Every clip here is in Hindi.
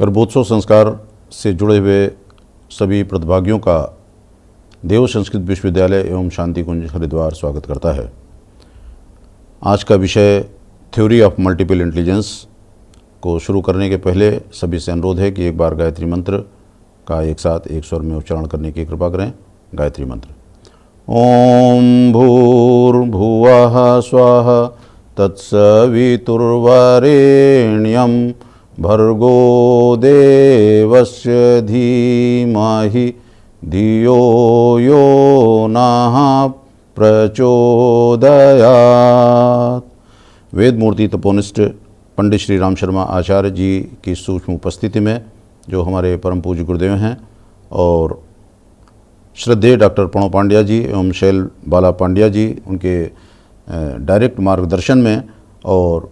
गर्भोत्सव संस्कार से जुड़े हुए सभी प्रतिभागियों का देव संस्कृत विश्वविद्यालय एवं शांति कुंज हरिद्वार स्वागत करता है। आज का विषय थ्योरी ऑफ मल्टीपल इंटेलिजेंस को शुरू करने के पहले सभी से अनुरोध है कि एक बार गायत्री मंत्र का एक साथ एक स्वर में उच्चारण करने की कृपा करें। गायत्री मंत्र। ओम भूर्भुवः स्वः तत्सवितुर्वरेण्यं भर्गो देवस्य धीमहि धियो यो नः प्रचोदयात्। वेद मूर्ति तपोनिष्ठ पंडित श्री राम शर्मा आचार्य जी की सूक्ष्म उपस्थिति में जो हमारे परम पूज्य गुरुदेव हैं और श्रद्धेय डॉक्टर प्रणव पांड्या जी एवं शैल बाला पांड्या जी उनके डायरेक्ट मार्गदर्शन में और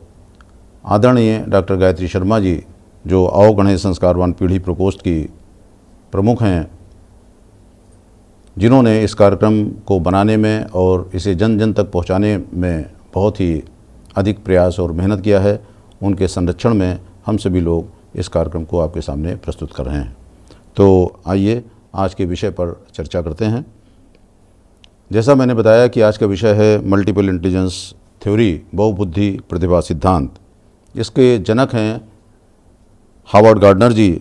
आदरणीय डॉक्टर गायत्री शर्मा जी जो अवगणीय संस्कारवान पीढ़ी प्रकोष्ठ की प्रमुख हैं, जिन्होंने इस कार्यक्रम को बनाने में और इसे जन जन तक पहुंचाने में बहुत ही अधिक प्रयास और मेहनत किया है, उनके संरक्षण में हम सभी लोग इस कार्यक्रम को आपके सामने प्रस्तुत कर रहे हैं। तो आइए आज के विषय पर चर्चा करते हैं। जैसा मैंने बताया कि आज का विषय है मल्टीपल इंटेलिजेंस थ्योरी, बहुबुद्धि प्रतिभा सिद्धांत। इसके जनक हैं हावर्ड गार्डनर जी,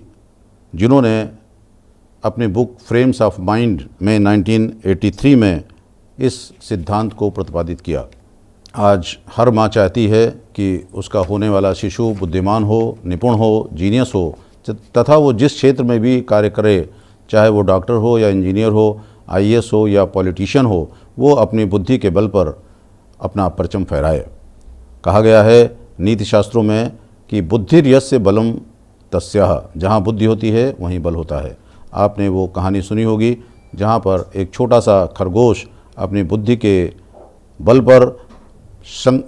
जिन्होंने अपनी बुक फ्रेम्स ऑफ माइंड में 1983 में इस सिद्धांत को प्रतिपादित किया। आज हर माँ चाहती है कि उसका होने वाला शिशु बुद्धिमान हो, निपुण हो, जीनियस हो, तथा वो जिस क्षेत्र में भी कार्य करे, चाहे वो डॉक्टर हो या इंजीनियर हो, आईएएस हो या पॉलिटिशियन हो, वो अपनी बुद्धि के बल पर अपना परचम फहराए। कहा गया है नीति शास्त्रों में कि बुद्धिर्यस्य बलम तस्याह, जहाँ बुद्धि होती है वहीं बल होता है। आपने वो कहानी सुनी होगी जहाँ पर एक छोटा सा खरगोश अपनी बुद्धि के बल पर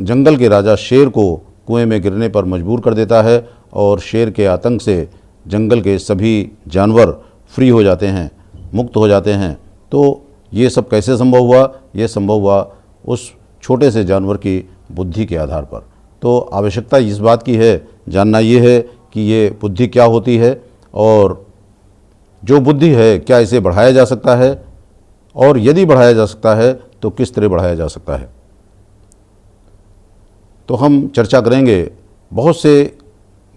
जंगल के राजा शेर को कुएं में गिरने पर मजबूर कर देता है और शेर के आतंक से जंगल के सभी जानवर फ्री हो जाते हैं, मुक्त हो जाते हैं। तो ये सब कैसे संभव हुआ? ये संभव हुआ उस छोटे से जानवर की बुद्धि के आधार पर। तो आवश्यकता इस बात की है, जानना ये है कि ये बुद्धि क्या होती है और जो बुद्धि है क्या इसे बढ़ाया जा सकता है, और यदि बढ़ाया जा सकता है तो किस तरह बढ़ाया जा सकता है। तो हम चर्चा करेंगे बहुत से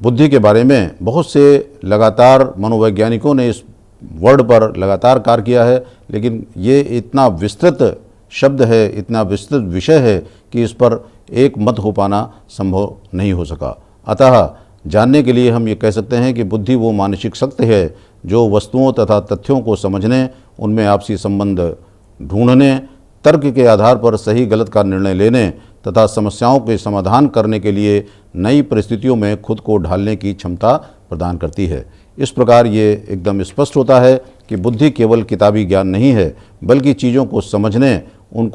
बुद्धि के बारे में। बहुत से लगातार मनोवैज्ञानिकों ने इस वर्ड पर लगातार कार्य किया है, लेकिन ये इतना विस्तृत शब्द है, इतना विस्तृत विषय है कि इस पर एक मत हो पाना संभव नहीं हो सका। अतः जानने के लिए हम ये कह सकते हैं कि बुद्धि वो मानसिक शक्ति है जो वस्तुओं तथा तथ्यों को समझने, उनमें आपसी संबंध ढूंढने, तर्क के आधार पर सही गलत का निर्णय लेने तथा समस्याओं के समाधान करने के लिए नई परिस्थितियों में खुद को ढालने की क्षमता प्रदान करती है। इस प्रकार ये एकदम स्पष्ट होता है कि बुद्धि केवल किताबी ज्ञान नहीं है, बल्कि चीज़ों को समझने, उन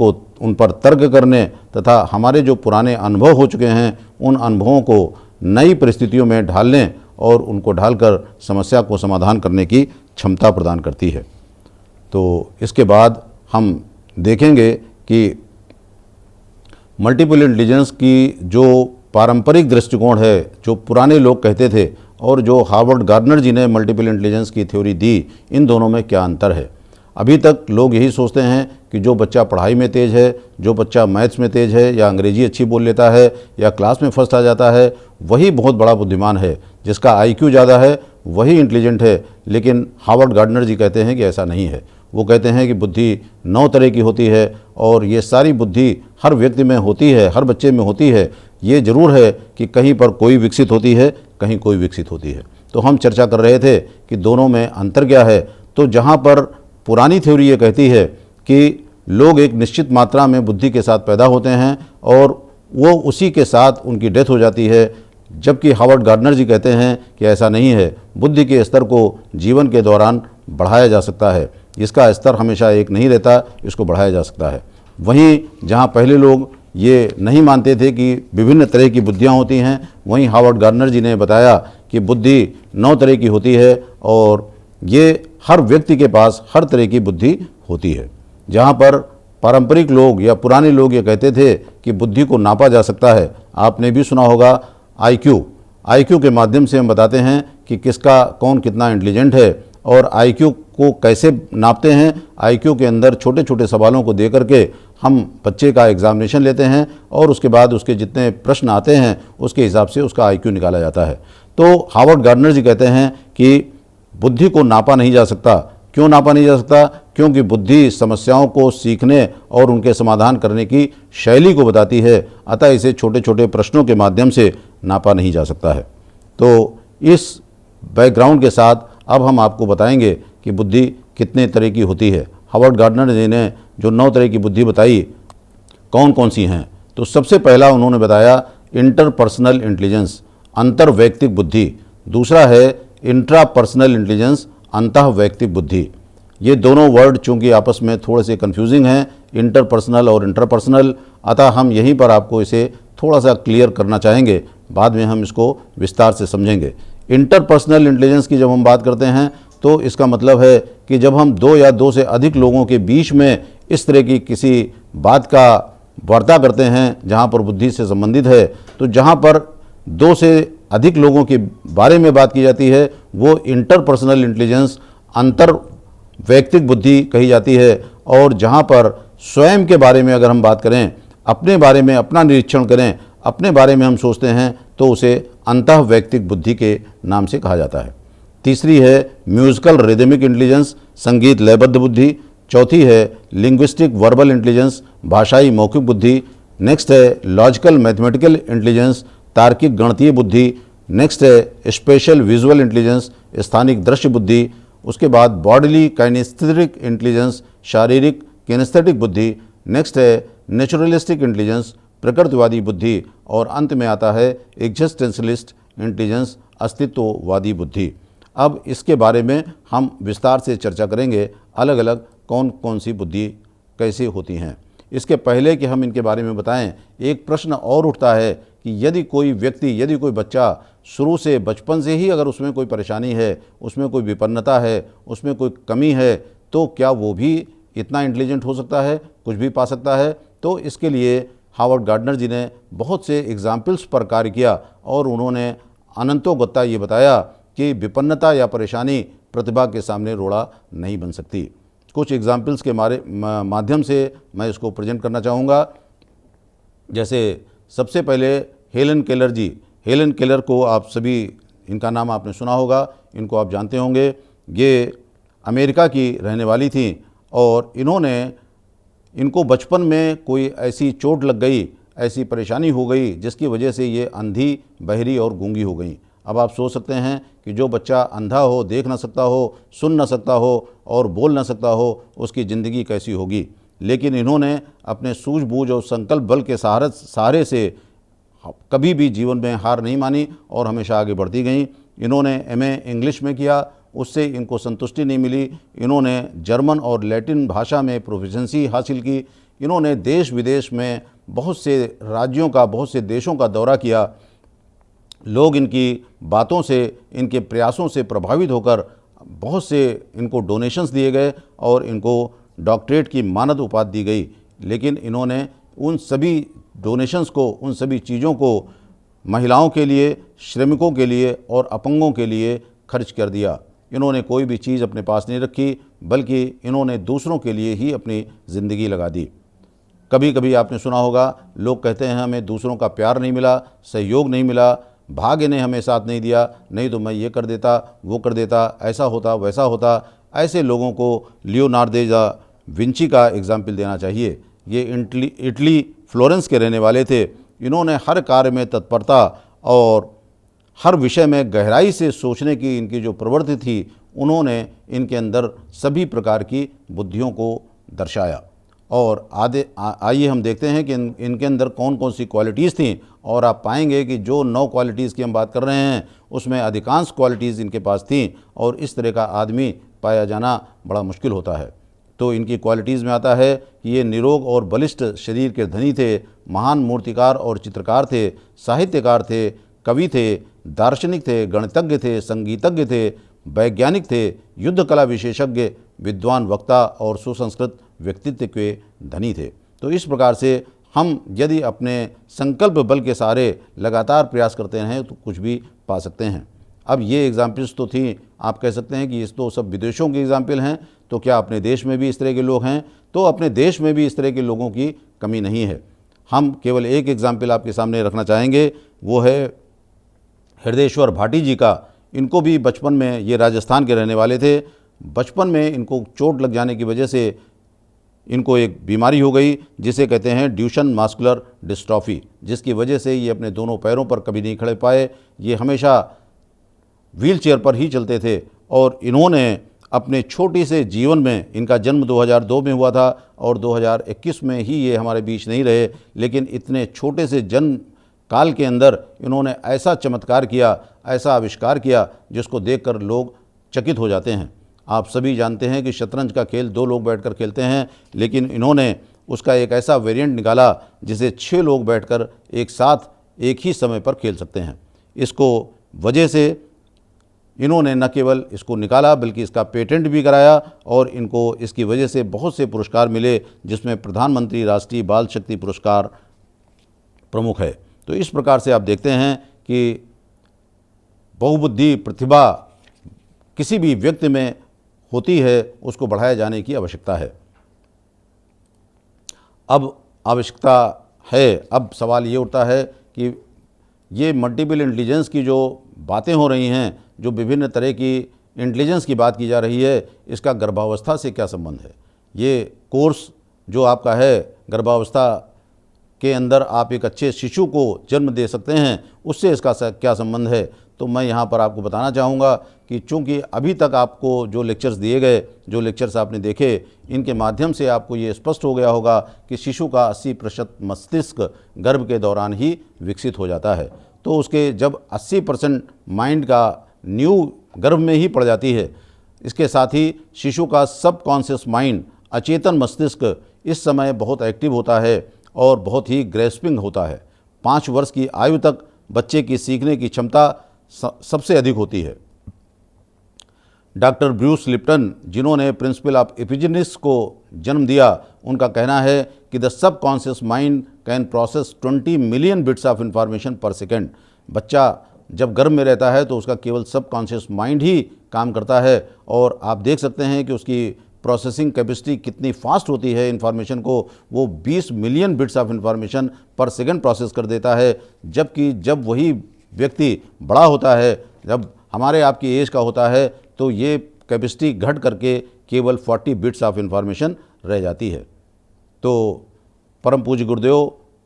पर तर्क करने तथा हमारे जो पुराने अनुभव हो चुके हैं उन अनुभवों को नई परिस्थितियों में ढालने और उनको ढालकर समस्या को समाधान करने की क्षमता प्रदान करती है। तो इसके बाद हम देखेंगे कि मल्टीपल इंटेलिजेंस की जो पारंपरिक दृष्टिकोण है, जो पुराने लोग कहते थे, और जो हार्वर्ड गार्डनर जी ने मल्टीपल इंटेलिजेंस की थ्योरी दी, इन दोनों में क्या अंतर है। अभी तक लोग यही सोचते हैं कि जो बच्चा पढ़ाई में तेज़ है, जो बच्चा मैथ्स में तेज़ है या अंग्रेजी अच्छी बोल लेता है या क्लास में फर्स्ट आ जाता है, वही बहुत बड़ा बुद्धिमान है। जिसका आईक्यू ज़्यादा है वही इंटेलिजेंट है। लेकिन हार्वर्ड गार्डनर जी कहते हैं कि ऐसा नहीं है। वो कहते हैं कि बुद्धि 9 तरह की होती है और ये सारी बुद्धि हर व्यक्ति में होती है, हर बच्चे में होती है। ये ज़रूर है कि कहीं पर कोई विकसित होती है, कहीं कोई विकसित होती है। तो हम चर्चा कर रहे थे कि दोनों में अंतर क्या है। तो जहाँ पर पुरानी थ्योरी ये कहती है कि लोग एक निश्चित मात्रा में बुद्धि के साथ पैदा होते हैं और वो उसी के साथ उनकी डेथ हो जाती है, जबकि हार्वर्ड गार्डनर जी कहते हैं कि ऐसा नहीं है। बुद्धि के स्तर को जीवन के दौरान बढ़ाया जा सकता है। इसका स्तर हमेशा एक नहीं रहता, इसको बढ़ाया जा सकता है। वहीं जहाँ पहले लोग ये नहीं मानते थे कि विभिन्न तरह की बुद्धियाँ होती हैं, वहीं हार्वर्ड गार्डनर जी ने बताया कि बुद्धि 9 तरह की होती है और ये हर व्यक्ति के पास हर तरह की बुद्धि होती है। जहाँ पर पारंपरिक लोग या पुराने लोग ये कहते थे कि बुद्धि को नापा जा सकता है। आपने भी सुना होगा आईक्यू। आईक्यू के माध्यम से हम बताते हैं कि किसका कौन कितना इंटेलिजेंट है, और आईक्यू को कैसे नापते हैं। आईक्यू के अंदर छोटे छोटे सवालों को दे करके हम बच्चे का एग्जामिनेशन लेते हैं और उसके बाद उसके जितने प्रश्न आते हैं उसके हिसाब से उसका आईक्यू निकाला जाता है। तो हार्वर्ड गार्डनर जी कहते हैं कि बुद्धि को नापा नहीं जा सकता। क्यों नापा नहीं जा सकता? क्योंकि बुद्धि समस्याओं को सीखने और उनके समाधान करने की शैली को बताती है, अतः इसे छोटे छोटे प्रश्नों के माध्यम से नापा नहीं जा सकता है। तो इस बैकग्राउंड के साथ अब हम आपको बताएंगे कि बुद्धि कितने तरह की होती है। हार्वर्ड गार्डनर जी ने जो 9 तरह की बुद्धि बताई, कौन कौन सी हैं? तो सबसे पहला उन्होंने बताया इंटरपर्सनल इंटेलिजेंस, अंतर्वैयक्तिक बुद्धि। दूसरा है इंट्रापर्सनल इंटेलिजेंस, अंतःवैयक्तिक बुद्धि। ये दोनों वर्ड चूंकि आपस में थोड़े से कन्फ्यूजिंग हैं, इंटरपर्सनल और इंटरपर्सनल, अतः हम यहीं पर आपको इसे थोड़ा सा क्लियर करना चाहेंगे, बाद में हम इसको विस्तार से समझेंगे। इंटरपर्सनल इंटेलिजेंस की जब हम बात करते हैं तो इसका मतलब है कि जब हम 2 या 2 से अधिक लोगों के बीच में इस तरह की किसी बात का वार्ता करते हैं जहाँ पर बुद्धि से संबंधित है, तो जहाँ पर 2 से अधिक लोगों के बारे में बात की जाती है वो इंटरपर्सनल इंटेलिजेंस, अंतर वैयक्तिक बुद्धि कही जाती है। और जहाँ पर स्वयं के बारे में अगर हम बात करें, अपने बारे में अपना निरीक्षण करें, अपने बारे में हम सोचते हैं, तो उसे अंतःवैयक्तिक बुद्धि के नाम से कहा जाता है। तीसरी है म्यूजिकल रिदमिक इंटेलिजेंस, संगीत लयबद्ध बुद्धि। चौथी है लिंग्विस्टिक वर्बल इंटेलिजेंस, भाषाई मौखिक बुद्धि। नेक्स्ट है लॉजिकल मैथमेटिकल इंटेलिजेंस, तार्किक गणितीय बुद्धि। नेक्स्ट है स्पेशल विजुअल इंटेलिजेंस, स्थानिक दृश्य बुद्धि। उसके बाद बॉडीली काइनेस्थेटिक इंटेलिजेंस, शारीरिक किनेस्थेटिक बुद्धि। नेक्स्ट है नेचुरलिस्टिक इंटेलिजेंस, प्रकृतिवादी बुद्धि। और अंत में आता है एग्जिस्टेंशलिस्ट इंटेलिजेंस, अस्तित्ववादी बुद्धि। अब इसके बारे में हम विस्तार से चर्चा करेंगे, अलग अलग कौन कौन सी बुद्धि कैसे होती हैं। इसके पहले कि हम इनके बारे में बताएं, एक प्रश्न और उठता है कि यदि कोई व्यक्ति, यदि कोई बच्चा शुरू से, बचपन से ही अगर उसमें कोई परेशानी है, उसमें कोई विपन्नता है, उसमें कोई कमी है, तो क्या वो भी इतना इंटेलिजेंट हो सकता है, कुछ भी पा सकता है? तो इसके लिए हार्वर्ड गार्डनर जी ने बहुत से एग्जाम्पल्स पर कार्य किया और उन्होंने अनंतोगत्ता ये बताया कि विपन्नता या परेशानी प्रतिभा के सामने रोड़ा नहीं बन सकती। कुछ एग्जाम्पल्स के माध्यम से मैं इसको प्रेजेंट करना चाहूँगा। जैसे सबसे पहले हेलन केलर जी। हेलन केलर को आप सभी, इनका नाम आपने सुना होगा, इनको आप जानते होंगे। ये अमेरिका की रहने वाली थी और इनको बचपन में कोई ऐसी चोट लग गई, ऐसी परेशानी हो गई जिसकी वजह से ये अंधी, बहरी और गूंगी हो गई। अब आप सोच सकते हैं कि जो बच्चा अंधा हो, देख ना सकता हो, सुन ना सकता हो और बोल ना सकता हो, उसकी ज़िंदगी कैसी होगी। लेकिन इन्होंने अपने सूझबूझ और संकल्प बल के सहारे से कभी भी जीवन में हार नहीं मानी और हमेशा आगे बढ़ती गईं। इन्होंने एमए इंग्लिश में किया, उससे इनको संतुष्टि नहीं मिली। इन्होंने जर्मन और लैटिन भाषा में प्रोफिशेंसी हासिल की। इन्होंने देश विदेश में बहुत से राज्यों का, बहुत से देशों का दौरा किया। लोग इनकी बातों से, इनके प्रयासों से प्रभावित होकर बहुत से इनको डोनेशंस दिए गए और इनको डॉक्टरेट की मानद उपाधि दी गई। लेकिन इन्होंने उन सभी डोनेशंस को, उन सभी चीज़ों को महिलाओं के लिए, श्रमिकों के लिए और अपंगों के लिए खर्च कर दिया। इन्होंने कोई भी चीज़ अपने पास नहीं रखी, बल्कि इन्होंने दूसरों के लिए ही अपनी ज़िंदगी लगा दी। कभी कभी आपने सुना होगा, लोग कहते हैं हमें दूसरों का प्यार नहीं मिला, सहयोग नहीं मिला, भाग्य ने हमें साथ नहीं दिया, नहीं तो मैं ये कर देता, वो कर देता, ऐसा होता, वैसा होता। ऐसे लोगों को लियोनार्दो दा विंची का एग्जाम्पल देना चाहिए। ये इटली फ्लोरेंस के रहने वाले थे। इन्होंने हर कार्य में तत्परता और हर विषय में गहराई से सोचने की इनकी जो प्रवृत्ति थी, उन्होंने इनके अंदर सभी प्रकार की बुद्धियों को दर्शाया। और आइए हम देखते हैं कि इनके अंदर कौन कौन सी क्वालिटीज़ थीं। और आप पाएंगे कि जो 9 क्वालिटीज़ की हम बात कर रहे हैं, उसमें अधिकांश क्वालिटीज़ इनके पास थीं और इस तरह का आदमी पाया जाना बड़ा मुश्किल होता है। तो इनकी क्वालिटीज़ में आता है कि ये निरोग और बलिष्ठ शरीर के धनी थे, महान मूर्तिकार और चित्रकार थे, साहित्यकार थे, कवि थे, दार्शनिक थे, गणितज्ञ थे, संगीतज्ञ थे, वैज्ञानिक थे, युद्ध कला विशेषज्ञ, विद्वान वक्ता और सुसंस्कृत व्यक्तित्व के धनी थे। तो इस प्रकार से हम यदि अपने संकल्प बल के सहारे लगातार प्रयास करते हैं तो कुछ भी पा सकते हैं। अब ये एग्जाम्पल्स तो थी, आप कह सकते हैं कि इस तो सब विदेशों के एग्जाम्पल हैं, तो क्या अपने देश में भी इस तरह के लोग हैं? तो अपने देश में भी इस तरह के लोगों की कमी नहीं है। हम केवल एक एग्जाम्पल आपके सामने रखना चाहेंगे, वो है हृदयेश्वर भाटी जी का। इनको भी बचपन में, ये राजस्थान के रहने वाले थे, बचपन में इनको चोट लग जाने की वजह से इनको एक बीमारी हो गई जिसे कहते हैं ड्यूशन मास्कुलर डिस्ट्रॉफी, जिसकी वजह से ये अपने दोनों पैरों पर कभी नहीं खड़े पाए। ये हमेशा व्हील चेयर पर ही चलते थे और इन्होंने अपने छोटे से जीवन में, इनका जन्म 2002 में हुआ था और 2021 में ही ये हमारे बीच नहीं रहे, लेकिन इतने छोटे से जन्म काल के अंदर इन्होंने ऐसा चमत्कार किया, ऐसा आविष्कार किया जिसको देखकर लोग चकित हो जाते हैं। आप सभी जानते हैं कि शतरंज का खेल 2 लोग बैठकर खेलते हैं, लेकिन इन्होंने उसका एक ऐसा वेरिएंट निकाला जिसे 6 लोग बैठकर एक साथ एक ही समय पर खेल सकते हैं। इसको वजह से इन्होंने न केवल इसको निकाला बल्कि इसका पेटेंट भी कराया और इनको इसकी वजह से बहुत से पुरस्कार मिले, जिसमें प्रधानमंत्री राष्ट्रीय बाल शक्ति पुरस्कार प्रमुख है। तो इस प्रकार से आप देखते हैं कि बहुबुद्धि प्रतिभा किसी भी व्यक्ति में होती है, उसको बढ़ाए जाने की आवश्यकता है। अब आवश्यकता है, अब सवाल ये उठता है कि ये मल्टीपल इंटेलिजेंस की जो बातें हो रही हैं, जो विभिन्न तरह की इंटेलिजेंस की बात की जा रही है, इसका गर्भावस्था से क्या संबंध है? ये कोर्स जो आपका है, गर्भावस्था के अंदर आप एक अच्छे शिशु को जन्म दे सकते हैं, उससे इसका क्या संबंध है? तो मैं यहाँ पर आपको बताना चाहूँगा कि चूँकि अभी तक आपको जो लेक्चर्स दिए गए, जो लेक्चर्स आपने देखे, इनके माध्यम से आपको ये स्पष्ट हो गया होगा कि शिशु का 80% मस्तिष्क गर्भ के दौरान ही विकसित हो जाता है। तो उसके जब 80% माइंड का न्यू गर्भ में ही पड़ जाती है, इसके साथ ही शिशु का सबकॉन्शियस माइंड, अचेतन मस्तिष्क इस समय बहुत एक्टिव होता है और बहुत ही ग्रेस्पिंग होता है। 5 वर्ष की आयु तक बच्चे की सीखने की क्षमता सबसे अधिक होती है। डॉक्टर ब्रूस लिप्टन, जिन्होंने प्रिंसिपल ऑफ एपिजेनेटिक्स को जन्म दिया, उनका कहना है कि the subconscious mind can process 20 million bits of information पर सेकेंड। बच्चा जब गर्भ में रहता है तो उसका केवल सबकॉन्शियस माइंड ही काम करता है और आप देख सकते हैं कि उसकी प्रोसेसिंग कैपेसिटी कितनी फास्ट होती है इन्फॉर्मेशन को। वो 20 मिलियन बिट्स ऑफ इंफॉर्मेशन पर सेकेंड प्रोसेस कर देता है, जबकि जब वही व्यक्ति बड़ा होता है, जब हमारे आपकी एज का होता है, तो ये कैपेसिटी घट करके केवल 40 बिट्स ऑफ इंफॉर्मेशन रह जाती है। तो परम पूज्य गुरुदेव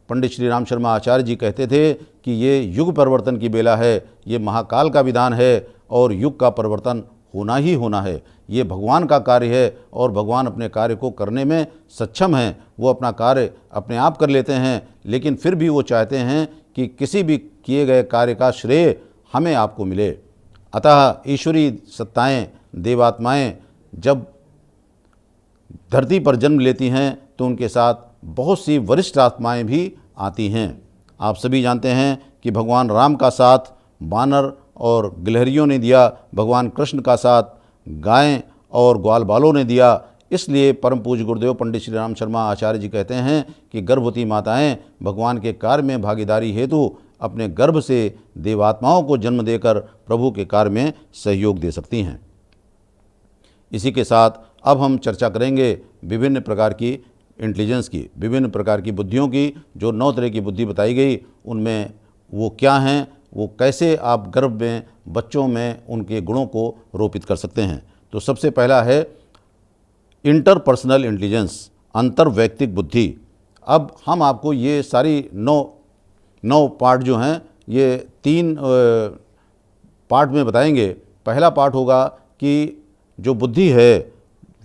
पंडित श्री राम शर्मा आचार्य जी कहते थे कि ये युग परिवर्तन की बेला है, ये महाकाल का विधान है और युग का परिवर्तन होना ही होना है। ये भगवान का कार्य है और भगवान अपने कार्य को करने में सक्षम हैं। वो अपना कार्य अपने आप कर लेते हैं, लेकिन फिर भी वो चाहते हैं कि किसी भी किए गए कार्य का श्रेय हमें आपको मिले। अतः ईश्वरी सत्ताएं, देवात्माएं जब धरती पर जन्म लेती हैं तो उनके साथ बहुत सी वरिष्ठ आत्माएं भी आती हैं। आप सभी जानते हैं कि भगवान राम का साथ बानर और गिलहरियों ने दिया, भगवान कृष्ण का साथ गायें और ग्वाल बालों ने दिया। इसलिए परम पूज्य गुरुदेव पंडित श्री राम शर्मा आचार्य जी कहते हैं कि गर्भवती माताएं भगवान के कार्य में भागीदारी हेतु अपने गर्भ से देवात्माओं को जन्म देकर प्रभु के कार्य में सहयोग दे सकती हैं। इसी के साथ अब हम चर्चा करेंगे विभिन्न प्रकार की इंटेलिजेंस की, विभिन्न प्रकार की बुद्धियों की। जो 9 तरह की बुद्धि बताई गई, उनमें वो क्या हैं, वो कैसे आप गर्भ में बच्चों में उनके गुणों को रोपित कर सकते हैं। तो सबसे पहला है इंटरपर्सनल इंटेलिजेंस, अंतर्वैयक्तिक बुद्धि। अब हम आपको ये सारी 9 पार्ट जो हैं, ये 3 पार्ट में बताएंगे। पहला पार्ट होगा कि जो बुद्धि है,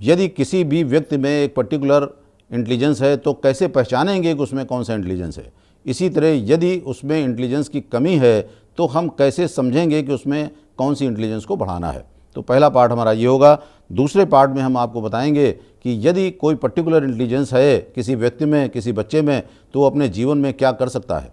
यदि किसी भी व्यक्ति में एक पर्टिकुलर इंटेलिजेंस है तो कैसे पहचानेंगे कि उसमें कौन सा इंटेलिजेंस है। इसी तरह यदि उसमें इंटेलिजेंस की कमी है तो हम कैसे समझेंगे कि उसमें कौन सी इंटेलिजेंस को बढ़ाना है। तो पहला पार्ट हमारा ये होगा। दूसरे पार्ट में हम आपको बताएंगे कि यदि कोई पर्टिकुलर इंटेलिजेंस है किसी व्यक्ति में, किसी बच्चे में, तो वो अपने जीवन में क्या कर सकता है,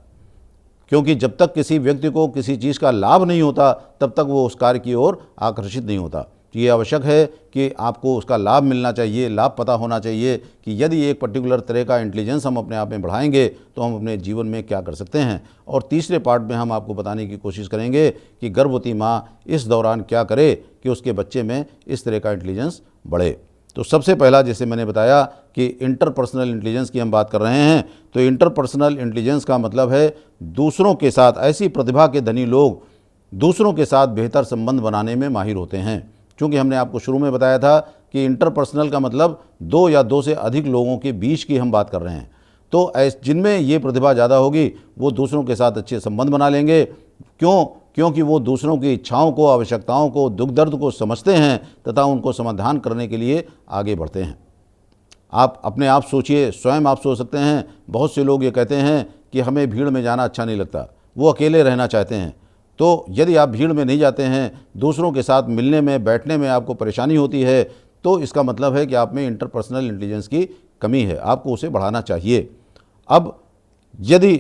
क्योंकि जब तक किसी व्यक्ति को किसी चीज़ का लाभ नहीं होता तब तक वो उस कार्य की ओर आकर्षित नहीं होता। तो ये आवश्यक है कि आपको उसका लाभ मिलना चाहिए, लाभ पता होना चाहिए कि यदि एक पर्टिकुलर तरह का इंटेलिजेंस हम अपने आप में बढ़ाएंगे तो हम अपने जीवन में क्या कर सकते हैं। और तीसरे पार्ट में हम आपको बताने की कोशिश करेंगे कि गर्भवती माँ इस दौरान क्या करे कि उसके बच्चे में इस तरह का इंटेलिजेंस बढ़े। तो सबसे पहला, जैसे मैंने बताया कि इंटरपर्सनल इंटेलिजेंस की हम बात कर रहे हैं, तो इंटरपर्सनल इंटेलिजेंस का मतलब है दूसरों के साथ, ऐसी प्रतिभा के धनी लोग दूसरों के साथ बेहतर संबंध बनाने में माहिर होते हैं। क्योंकि हमने आपको शुरू में बताया था कि इंटरपर्सनल का मतलब दो या दो से अधिक लोगों के बीच की हम बात कर रहे हैं। तो जिनमें ये प्रतिभा ज़्यादा होगी वो दूसरों के साथ अच्छे संबंध बना लेंगे। क्योंकि वो दूसरों की इच्छाओं को, आवश्यकताओं को, दुख दर्द को समझते हैं तथा उनको समाधान करने के लिए आगे बढ़ते हैं। आप अपने आप सोचिए, स्वयं आप सोच सकते हैं, बहुत से लोग ये कहते हैं कि हमें भीड़ में जाना अच्छा नहीं लगता, वो अकेले रहना चाहते हैं। तो यदि आप भीड़ में नहीं जाते हैं, दूसरों के साथ मिलने में, बैठने में आपको परेशानी होती है, तो इसका मतलब है कि आप में इंटरपर्सनल इंटेलिजेंस की कमी है, आपको उसे बढ़ाना चाहिए। अब यदि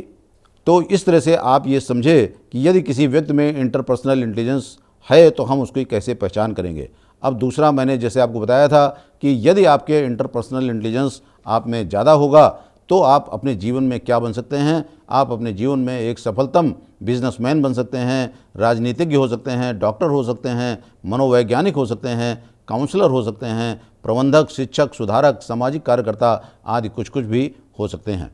तो इस तरह से आप ये समझे कि यदि किसी व्यक्ति में इंटरपर्सनल इंटेलिजेंस है तो हम उसकी कैसे पहचान करेंगे। अब दूसरा, मैंने जैसे आपको बताया था कि यदि आपके इंटरपर्सनल इंटेलिजेंस आप में ज़्यादा होगा तो आप अपने जीवन में क्या बन सकते हैं। आप अपने जीवन में एक सफलतम बिजनेसमैन बन सकते हैं, राजनीतिज्ञ हो सकते हैं, डॉक्टर हो सकते हैं, मनोवैज्ञानिक हो सकते हैं, काउंसलर हो सकते हैं, प्रबंधक, शिक्षक, सुधारक, सामाजिक कार्यकर्ता आदि कुछ भी हो सकते हैं।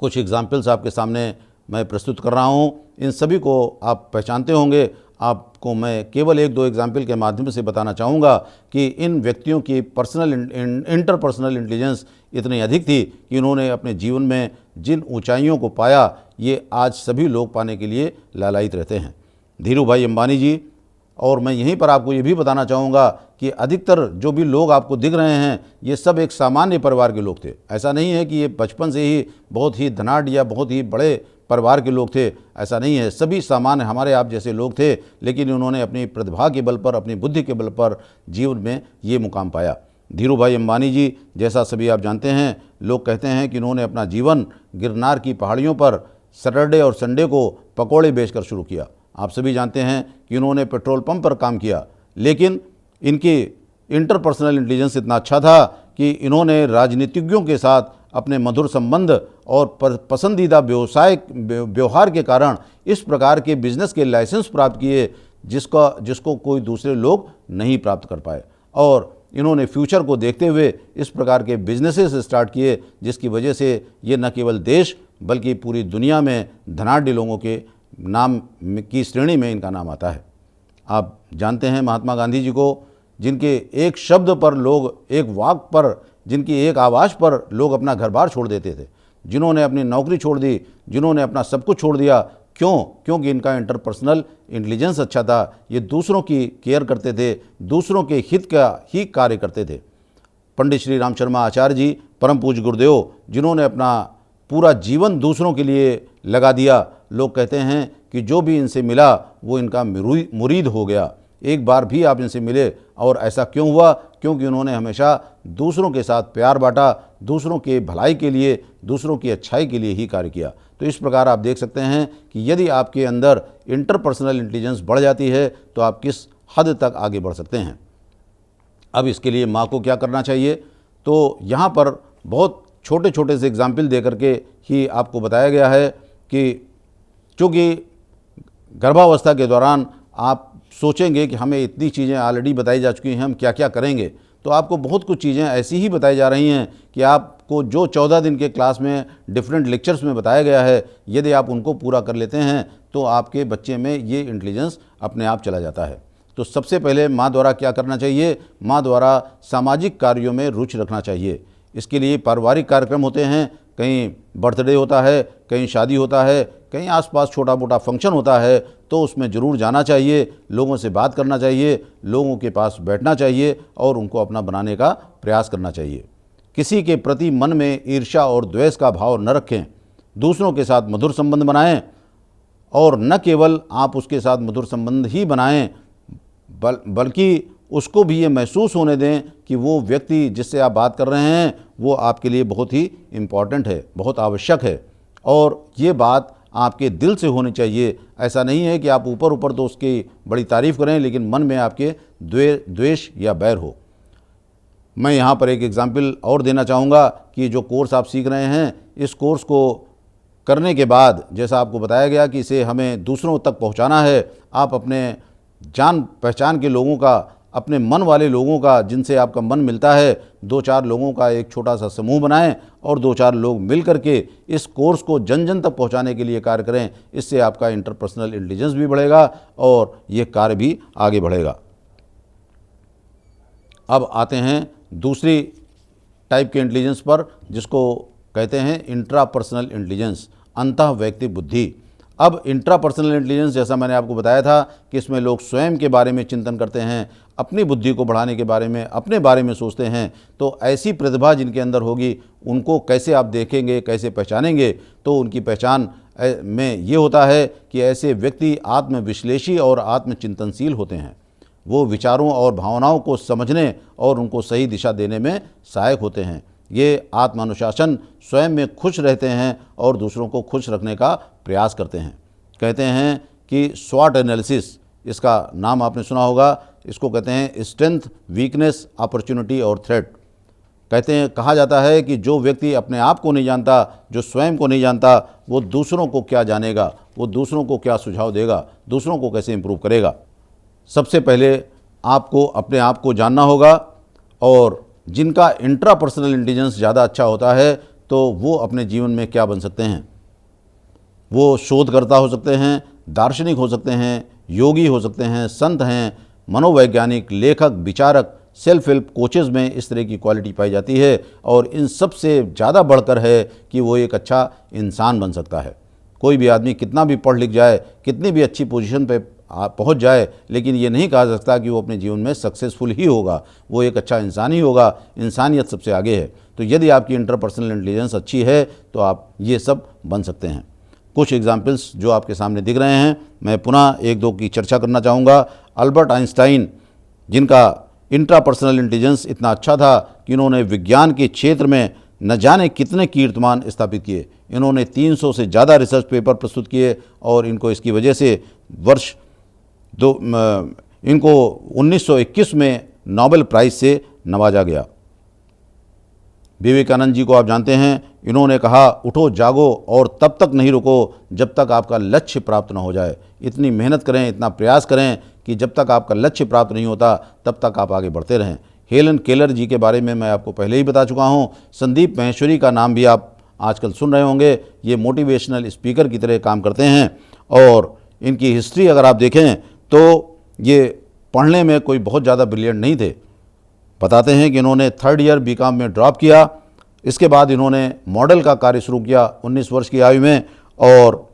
कुछ एग्जाम्पल्स आपके सामने मैं प्रस्तुत कर रहा हूँ, इन सभी को आप पहचानते होंगे। आपको मैं केवल एक दो एग्जाम्पल के माध्यम से बताना चाहूँगा कि इन व्यक्तियों की इंटरपर्सनल इंटेलिजेंस इतनी अधिक थी कि उन्होंने अपने जीवन में जिन ऊंचाइयों को पाया ये आज सभी लोग पाने के लिए लालायित रहते हैं। धीरू भाई अंबानी जी, और मैं यहीं पर आपको ये भी बताना चाहूँगा कि अधिकतर जो भी लोग आपको दिख रहे हैं ये सब एक सामान्य परिवार के लोग थे। ऐसा नहीं है कि ये बचपन से ही बहुत ही धनाढ़ या बहुत ही बड़े परिवार के लोग थे, ऐसा नहीं है। सभी सामान्य हमारे आप जैसे लोग थे, लेकिन उन्होंने अपनी प्रतिभा के बल पर, अपनी बुद्धि के बल पर जीवन में ये मुकाम पाया। धीरू भाई अंबानी जी जैसा सभी आप जानते हैं, लोग कहते हैं कि इन्होंने अपना जीवन गिरनार की पहाड़ियों पर सैटरडे और संडे को पकौड़े बेचकर शुरू किया। आप सभी जानते हैं कि इन्होंने पेट्रोल पंप पर काम किया, लेकिन इनकी इंटरपर्सनल इंटेलिजेंस इतना अच्छा था कि इन्होंने राजनीतिज्ञों के साथ अपने मधुर संबंध और पसंदीदा व्यवहार के कारण इस प्रकार के बिजनेस के लाइसेंस प्राप्त किए जिसको कोई दूसरे लोग नहीं प्राप्त कर पाए। और इन्होंने फ्यूचर को देखते हुए इस प्रकार के बिजनेसेस स्टार्ट किए जिसकी वजह से ये न केवल देश बल्कि पूरी दुनिया में धनाढ़ लोगों के नाम की श्रेणी में इनका नाम आता है। आप जानते हैं महात्मा गांधी जी को, जिनके एक शब्द पर लोग, एक वाक पर, जिनकी एक आवाज़ पर लोग अपना घर बार छोड़ देते थे, जिन्होंने अपनी नौकरी छोड़ दी, जिन्होंने अपना सब कुछ छोड़ दिया। क्योंकि इनका इंटरपर्सनल इंटेलिजेंस अच्छा था, ये दूसरों की केयर करते थे, दूसरों के हित का ही कार्य करते थे। पंडित श्री राम शर्मा आचार्य जी, परम पूज्य गुरुदेव, जिन्होंने अपना पूरा जीवन दूसरों के लिए लगा दिया। लोग कहते हैं कि जो भी इनसे मिला वो इनका मुरीद हो गया। एक बार भी आप इनसे मिले, और ऐसा क्यों हुआ? क्योंकि उन्होंने हमेशा दूसरों के साथ प्यार बांटा, दूसरों के भलाई के लिए, दूसरों की अच्छाई के लिए ही कार्य किया। तो इस प्रकार आप देख सकते हैं कि यदि आपके अंदर इंटरपर्सनल इंटेलिजेंस बढ़ जाती है तो आप किस हद तक आगे बढ़ सकते हैं। अब इसके लिए माँ को क्या करना चाहिए, तो यहाँ पर बहुत छोटे छोटे से एग्जाम्पल दे करके ही आपको बताया गया है कि चूँकि गर्भावस्था के दौरान आप सोचेंगे कि हमें इतनी चीज़ें ऑलरेडी बताई जा चुकी हैं, हम क्या क्या करेंगे, तो आपको बहुत कुछ चीज़ें ऐसी ही बताई जा रही हैं कि आपको जो 14 दिन के क्लास में डिफरेंट लेक्चर्स में बताया गया है, यदि आप उनको पूरा कर लेते हैं तो आपके बच्चे में ये इंटेलिजेंस अपने आप चला जाता है। तो सबसे पहले माँ द्वारा क्या करना चाहिए? माँ द्वारा सामाजिक कार्यों में रुचि रखना चाहिए। इसके लिए पारिवारिक कार्यक्रम होते हैं, कहीं बर्थडे होता है, कहीं शादी होता है, कहीं आसपास छोटा मोटा फंक्शन होता है, तो उसमें ज़रूर जाना चाहिए, लोगों से बात करना चाहिए, लोगों के पास बैठना चाहिए और उनको अपना बनाने का प्रयास करना चाहिए। किसी के प्रति मन में ईर्ष्या और द्वेष का भाव न रखें, दूसरों के साथ मधुर संबंध बनाएं, और न केवल आप उसके साथ मधुर संबंध ही बनाएं बल्कि उसको भी ये महसूस होने दें कि वो व्यक्ति जिससे आप बात कर रहे हैं वो आपके लिए बहुत ही इम्पॉर्टेंट है, बहुत आवश्यक है। और ये बात आपके दिल से होनी चाहिए। ऐसा नहीं है कि आप ऊपर ऊपर तो उसकी बड़ी तारीफ़ करें लेकिन मन में आपके द्वेष या बैर हो। मैं यहाँ पर एक एग्ज़ाम्पल और देना चाहूँगा कि जो कोर्स आप सीख रहे हैं, इस कोर्स को करने के बाद जैसा आपको बताया गया कि इसे हमें दूसरों तक पहुँचाना है, आप अपने जान पहचान के लोगों का, अपने मन वाले लोगों का, जिनसे आपका मन मिलता है, 2-4 लोगों का एक छोटा सा समूह बनाएं और 2-4 लोग मिल करके इस कोर्स को जन जन तक पहुंचाने के लिए कार्य करें। इससे आपका इंटरपर्सनल इंटेलिजेंस भी बढ़ेगा और ये कार्य भी आगे बढ़ेगा। अब आते हैं दूसरी टाइप के इंटेलिजेंस पर, जिसको कहते हैं इंट्रापर्सनल इंटेलिजेंस, अंतः वैयक्तिक बुद्धि। अब इंट्रापर्सनल इंटेलिजेंस, जैसा मैंने आपको बताया था कि इसमें लोग स्वयं के बारे में चिंतन करते हैं, अपनी बुद्धि को बढ़ाने के बारे में, अपने बारे में सोचते हैं। तो ऐसी प्रतिभा जिनके अंदर होगी, उनको कैसे आप देखेंगे, कैसे पहचानेंगे? तो उनकी पहचान में ये होता है कि ऐसे व्यक्ति आत्मविश्लेषी और आत्मचिंतनशील होते हैं। वो विचारों और भावनाओं को समझने और उनको सही दिशा देने में सहायक होते हैं। ये आत्मानुशासन, स्वयं में खुश रहते हैं और दूसरों को खुश रखने का प्रयास करते हैं। कहते हैं कि स्वॉट एनालिसिस, इसका नाम आपने सुना होगा, इसको कहते हैं स्ट्रेंथ, वीकनेस, अपॉर्चुनिटी और थ्रेट। कहते हैं, कहा जाता है कि जो व्यक्ति अपने आप को नहीं जानता, जो स्वयं को नहीं जानता, वो दूसरों को क्या जानेगा, वो दूसरों को क्या सुझाव देगा, दूसरों को कैसे इम्प्रूव करेगा। सबसे पहले आपको अपने आप को जानना होगा, और जिनका इंट्रापर्सनल इंटेलिजेंस ज़्यादा अच्छा होता है तो वो अपने जीवन में क्या बन सकते हैं? वो शोधकर्ता हो सकते हैं, दार्शनिक हो सकते हैं, योगी हो सकते हैं, संत हैं, मनोवैज्ञानिक, लेखक, विचारक, सेल्फ हेल्प कोचेज़ में इस तरह की क्वालिटी पाई जाती है। और इन सब से ज़्यादा बढ़कर है कि वो एक अच्छा इंसान बन सकता है। कोई भी आदमी कितना भी पढ़ लिख जाए, कितनी भी अच्छी पोजीशन पे पहुंच जाए, लेकिन ये नहीं कहा जा सकता कि वो अपने जीवन में सक्सेसफुल ही होगा, वो एक अच्छा इंसान ही होगा। इंसानियत सबसे आगे है। तो यदि आपकी इंटरपर्सनल इंटेलिजेंस अच्छी है तो आप ये सब बन सकते हैं। कुछ एग्जाम्पल्स जो आपके सामने दिख रहे हैं, मैं पुनः एक दो की चर्चा करना चाहूँगा। अल्बर्ट आइंस्टाइन, जिनका इंट्रापर्सनल इंटेलिजेंस इतना अच्छा था कि इन्होंने विज्ञान के क्षेत्र में न जाने कितने कीर्तिमान स्थापित किए। इन्होंने 300 से ज़्यादा रिसर्च पेपर प्रस्तुत किए और इनको इसकी वजह से इनको 1921 में नोबेल प्राइज़ से नवाजा गया। विवेकानंद जी को आप जानते हैं, इन्होंने कहा, उठो जागो और तब तक नहीं रुको जब तक आपका लक्ष्य प्राप्त न हो जाए। इतनी मेहनत करें, इतना प्रयास करें कि जब तक आपका लक्ष्य प्राप्त नहीं होता तब तक आप आगे बढ़ते रहें। हेलन केलर जी के बारे में मैं आपको पहले ही बता चुका हूं। संदीप माहेश्वरी का नाम भी आप आजकल सुन रहे होंगे। ये मोटिवेशनल स्पीकर की तरह काम करते हैं और इनकी हिस्ट्री अगर आप देखें तो ये पढ़ने में कोई बहुत ज़्यादा ब्रिलियंट नहीं थे। बताते हैं कि इन्होंने 3rd ईयर बीकॉम में ड्रॉप किया। इसके बाद इन्होंने मॉडल का कार्य शुरू किया 19 वर्ष की आयु में, और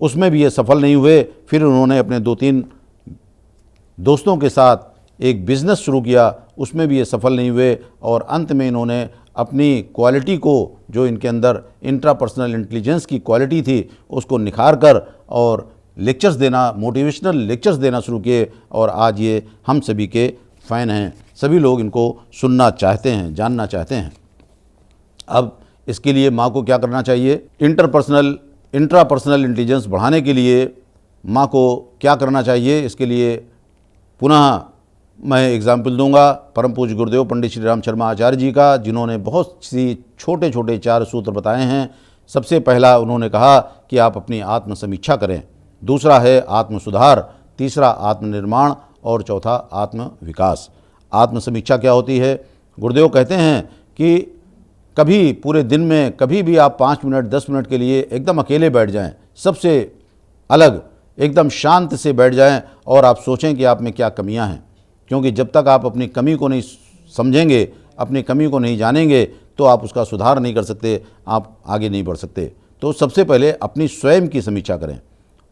उसमें भी ये सफल नहीं हुए। फिर उन्होंने अपने 2-3 दोस्तों के साथ एक बिज़नेस शुरू किया, उसमें भी ये सफल नहीं हुए। और अंत में इन्होंने अपनी क्वालिटी को, जो इनके अंदर इंट्रापर्सनल इंटेलिजेंस की क्वालिटी थी, उसको निखार कर और लेक्चर्स देना, मोटिवेशनल लेक्चर्स देना शुरू किए। और आज ये हम सभी के फ़ैन हैं, सभी लोग इनको सुनना चाहते हैं, जानना चाहते हैं। अब इसके लिए माँ को क्या करना चाहिए? इंट्रापर्सनल इंटेलिजेंस बढ़ाने के लिए माँ को क्या करना चाहिए? इसके लिए पुनः मैं एग्जाम्पल दूंगा परम पूज्य गुरुदेव पंडित श्री राम शर्मा आचार्य जी का, जिन्होंने बहुत सी छोटे छोटे 4 सूत्र बताए हैं। सबसे पहला उन्होंने कहा कि आप अपनी आत्म समीक्षा करें, दूसरा है आत्म सुधार, तीसरा आत्मनिर्माण और चौथा आत्म विकास। आत्म समीक्षा क्या होती है? गुरुदेव कहते हैं कि कभी पूरे दिन में कभी भी आप 5 मिनट 10 मिनट के लिए एकदम अकेले बैठ जाएं, सबसे अलग एकदम शांत से बैठ जाएं और आप सोचें कि आप में क्या कमियां हैं। क्योंकि जब तक आप अपनी कमी को नहीं समझेंगे, अपनी कमी को नहीं जानेंगे, तो आप उसका सुधार नहीं कर सकते, आप आगे नहीं बढ़ सकते। तो सबसे पहले अपनी स्वयं की समीक्षा करें।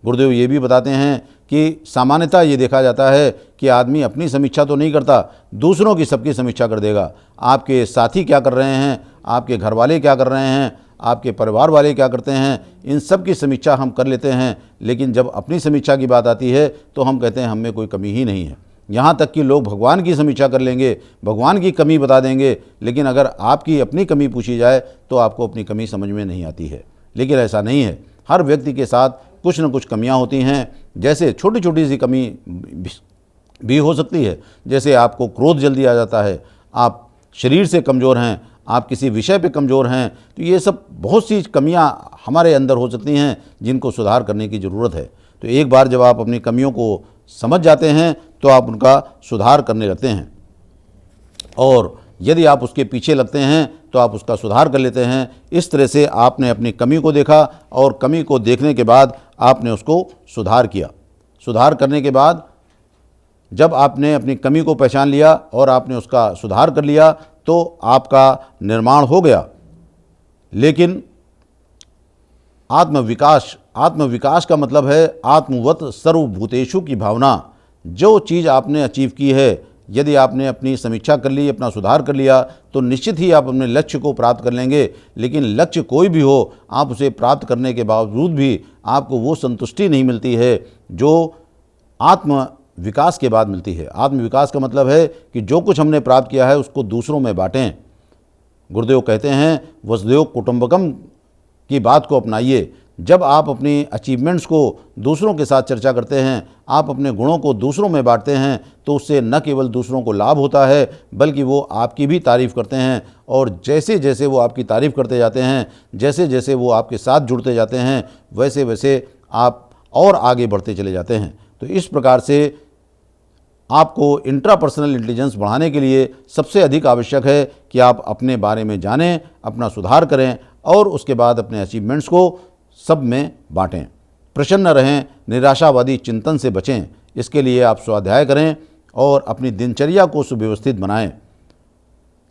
गुरुदेव ये भी बताते हैं कि सामान्यतः ये देखा जाता है कि आदमी अपनी समीक्षा तो नहीं करता, दूसरों की सबकी समीक्षा कर देगा। आपके साथी क्या कर रहे हैं, आपके घर वाले क्या कर रहे हैं, आपके परिवार वाले क्या करते हैं, इन सब की समीक्षा हम कर लेते हैं। लेकिन जब अपनी समीक्षा की बात आती है तो हम कहते हैं हम में कोई कमी ही नहीं है। यहाँ तक कि लोग भगवान की समीक्षा कर लेंगे, भगवान की कमी बता देंगे, लेकिन अगर आपकी अपनी कमी पूछी जाए तो आपको अपनी कमी समझ में नहीं आती है। लेकिन ऐसा नहीं है, हर व्यक्ति के साथ कुछ न कुछ कमियां होती हैं। जैसे छोटी छोटी सी कमी भी हो सकती है, जैसे आपको क्रोध जल्दी आ जाता है, आप शरीर से कमज़ोर हैं, आप किसी विषय पे कमज़ोर हैं, तो ये सब बहुत सी कमियां हमारे अंदर हो सकती हैं जिनको सुधार करने की ज़रूरत है। तो एक बार जब आप अपनी कमियों को समझ जाते हैं तो आप उनका सुधार करने लगते हैं, और यदि आप उसके पीछे लगते हैं तो आप उसका सुधार कर लेते हैं। इस तरह से आपने अपनी कमी को देखा और कमी को देखने के बाद आपने उसको सुधार किया। सुधार करने के बाद जब आपने अपनी कमी को पहचान लिया और आपने उसका सुधार कर लिया तो आपका निर्माण हो गया। लेकिन आत्मविकास का मतलब है आत्मवत सर्वभूतेषु की भावना। जो चीज़ आपने अचीव की है, यदि आपने अपनी समीक्षा कर ली, अपना सुधार कर लिया, तो निश्चित ही आप अपने लक्ष्य को प्राप्त कर लेंगे। लेकिन लक्ष्य कोई भी हो, आप उसे प्राप्त करने के बावजूद भी आपको वो संतुष्टि नहीं मिलती है जो आत्मविकास के बाद मिलती है। आत्मविकास का मतलब है कि जो कुछ हमने प्राप्त किया है उसको दूसरों में बांटें। गुरुदेव कहते हैं वसुधैव कुटुंबकम की बात को अपनाइए। जब आप अपनी अचीवमेंट्स को दूसरों के साथ चर्चा करते हैं, आप अपने गुणों को दूसरों में बांटते हैं, तो उससे न केवल दूसरों को लाभ होता है बल्कि वो आपकी भी तारीफ़ करते हैं। और जैसे जैसे वो आपकी तारीफ़ करते जाते हैं, जैसे जैसे वो आपके साथ जुड़ते जाते हैं, वैसे वैसे आप और आगे बढ़ते चले जाते हैं। तो इस प्रकार से आपको इंट्रापर्सनल इंटेलिजेंस बढ़ाने के लिए सबसे अधिक आवश्यक है कि आप अपने बारे में जानें, अपना सुधार करें और उसके बाद अपने अचीवमेंट्स को सब में बांटें। प्रसन्न रहें, निराशावादी चिंतन से बचें। इसके लिए आप स्वाध्याय करें और अपनी दिनचर्या को सुव्यवस्थित बनाएं।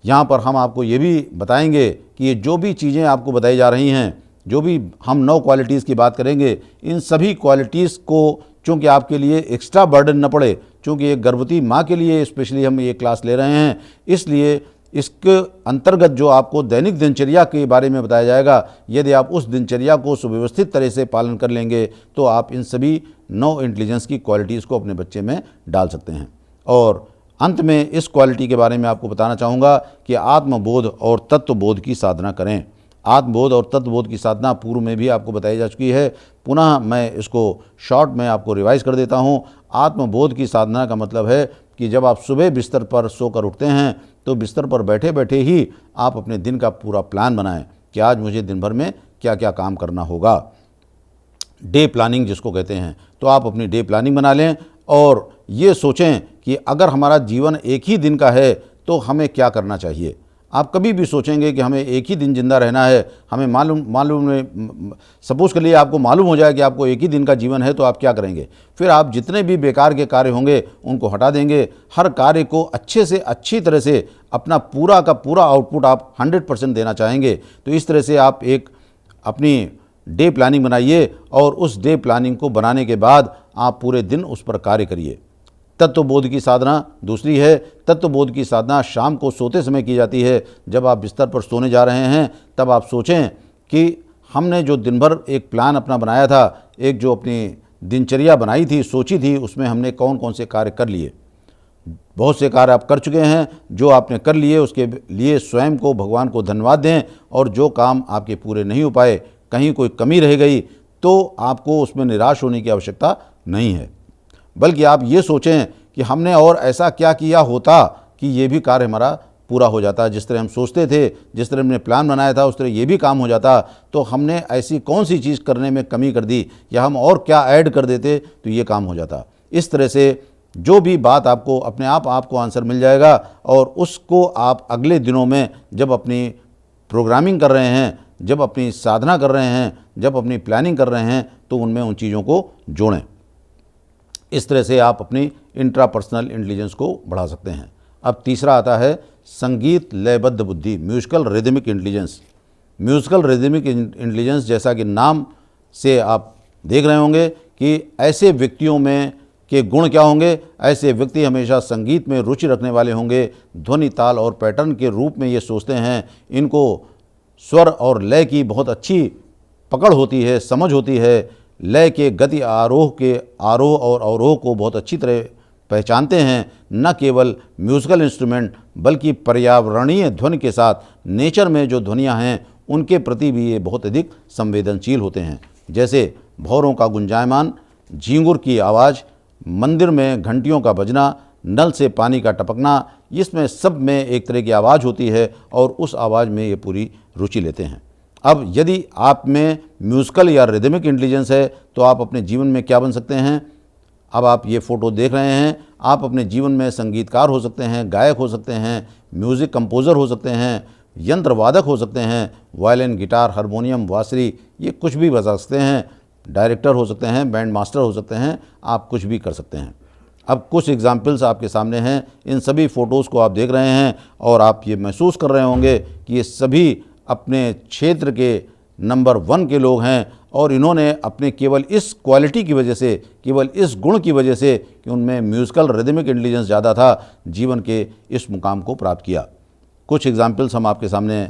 यहाँ पर हम आपको ये भी बताएंगे कि ये जो भी चीज़ें आपको बताई जा रही हैं, जो भी हम 9 क्वालिटीज़ की बात करेंगे, इन सभी क्वालिटीज़ को चूँकि आपके लिए एक्स्ट्रा बर्डन न पड़े, चूँकि एक गर्भवती माँ के लिए स्पेशली हम ये क्लास ले रहे हैं, इसलिए इसके अंतर्गत जो आपको दैनिक दिनचर्या के बारे में बताया जाएगा, यदि आप उस दिनचर्या को सुव्यवस्थित तरह से पालन कर लेंगे तो आप इन सभी 9 इंटेलिजेंस की क्वालिटीज़ को अपने बच्चे में डाल सकते हैं। और अंत में इस क्वालिटी के बारे में आपको बताना चाहूँगा कि आत्मबोध और तत्वबोध की साधना करें। आत्मबोध और तत्वबोध की साधना पूर्व में भी आपको बताई जा चुकी है, पुनः मैं इसको शॉर्ट में आपको रिवाइज कर देता हूँ। आत्मबोध की साधना का मतलब है कि जब आप सुबह बिस्तर पर सोकर उठते हैं तो बिस्तर पर बैठे बैठे ही आप अपने दिन का पूरा प्लान बनाएं कि आज मुझे दिन भर में क्या क्या काम करना होगा। डे प्लानिंग जिसको कहते हैं, तो आप अपनी डे प्लानिंग बना लें और ये सोचें कि अगर हमारा जीवन एक ही दिन का है तो हमें क्या करना चाहिए। आप कभी भी सोचेंगे कि हमें एक ही दिन जिंदा रहना है, हमें मालूम सपोज़ कर लिए आपको मालूम हो जाए कि आपको एक ही दिन का जीवन है, तो आप क्या करेंगे? फिर आप जितने भी बेकार के कार्य होंगे उनको हटा देंगे। हर कार्य को अच्छे से अच्छी तरह से अपना पूरा का पूरा आउटपुट आप 100% देना चाहेंगे। तो इस तरह से आप एक अपनी डे प्लानिंग बनाइए और उस डे प्लानिंग को बनाने के बाद आप पूरे दिन उस पर कार्य करिए। तत्वबोध की साधना दूसरी है। तत्वबोध की साधना शाम को सोते समय की जाती है। जब आप बिस्तर पर सोने जा रहे हैं तब आप सोचें कि हमने जो दिन भर एक प्लान अपना बनाया था, एक जो अपनी दिनचर्या बनाई थी, सोची थी, उसमें हमने कौन कौन से कार्य कर लिए। बहुत से कार्य आप कर चुके हैं, जो आपने कर लिए उसके लिए स्वयं को, भगवान को धन्यवाद दें। और जो काम आपके पूरे नहीं हो पाए, कहीं कोई कमी रह गई, तो आपको उसमें निराश होने की आवश्यकता नहीं है, बल्कि आप ये सोचें कि हमने और ऐसा क्या किया होता कि ये भी कार्य हमारा पूरा हो जाता। जिस तरह हम सोचते थे, जिस तरह हमने प्लान बनाया था, उस तरह ये भी काम हो जाता। तो हमने ऐसी कौन सी चीज़ करने में कमी कर दी या हम और क्या ऐड कर देते तो ये काम हो जाता। इस तरह से जो भी बात आपको अपने आप आपको आंसर मिल जाएगा और उसको आप अगले दिनों में जब अपनी प्रोग्रामिंग कर रहे हैं, जब अपनी साधना कर रहे हैं, जब अपनी प्लानिंग कर रहे हैं, तो उनमें उन चीज़ों को जोड़ें। इस तरह से आप अपनी इंट्रापर्सनल इंटेलिजेंस को बढ़ा सकते हैं। अब तीसरा आता है संगीत लयबद्ध बुद्धि, musical rhythmic intelligence. Musical rhythmic intelligence, जैसा कि नाम से आप देख रहे होंगे कि ऐसे व्यक्तियों में के गुण क्या होंगे। ऐसे व्यक्ति हमेशा संगीत में रुचि रखने वाले होंगे, ध्वनि, ताल और पैटर्न के रूप में ये सोचते हैं। इनको स्वर और लय की बहुत अच्छी पकड़ होती है, समझ होती है। लय के गति, आरोह और अवरोह को बहुत अच्छी तरह पहचानते हैं। न केवल म्यूजिकल इंस्ट्रूमेंट बल्कि पर्यावरणीय ध्वनि के साथ नेचर में जो ध्वनियाँ हैं उनके प्रति भी ये बहुत अधिक संवेदनशील होते हैं। जैसे भौरों का गुंजायमान, झींगुर की आवाज़, मंदिर में घंटियों का बजना, नल से पानी का टपकना, इसमें सब में एक तरह की आवाज़ होती है और उस आवाज़ में ये पूरी रुचि लेते हैं। अब यदि आप में म्यूज़िकल या रिदमिक इंटेलिजेंस है तो आप अपने जीवन में क्या बन सकते हैं। अब आप ये फ़ोटो देख रहे हैं, आप अपने जीवन में संगीतकार हो सकते हैं, गायक हो सकते हैं, म्यूज़िक कंपोज़र हो सकते हैं, यंत्र वादक हो सकते हैं, वायलिन, गिटार, हारमोनियम, बांसुरी, ये कुछ भी बजा सकते हैं, डायरेक्टर हो सकते हैं, बैंड मास्टर हो सकते हैं, आप कुछ भी कर सकते हैं। अब कुछ एग्जाम्पल्स आपके सामने हैं, इन सभी फ़ोटोज़ को आप देख रहे हैं और आप ये महसूस कर रहे होंगे कि ये सभी अपने क्षेत्र के नंबर 1 के लोग हैं और इन्होंने अपने केवल इस क्वालिटी की वजह से, केवल इस गुण की वजह से कि उनमें म्यूज़िकल रिदमिक इंटेलिजेंस ज़्यादा था, जीवन के इस मुकाम को प्राप्त किया। कुछ एग्जाम्पल्स हम आपके सामने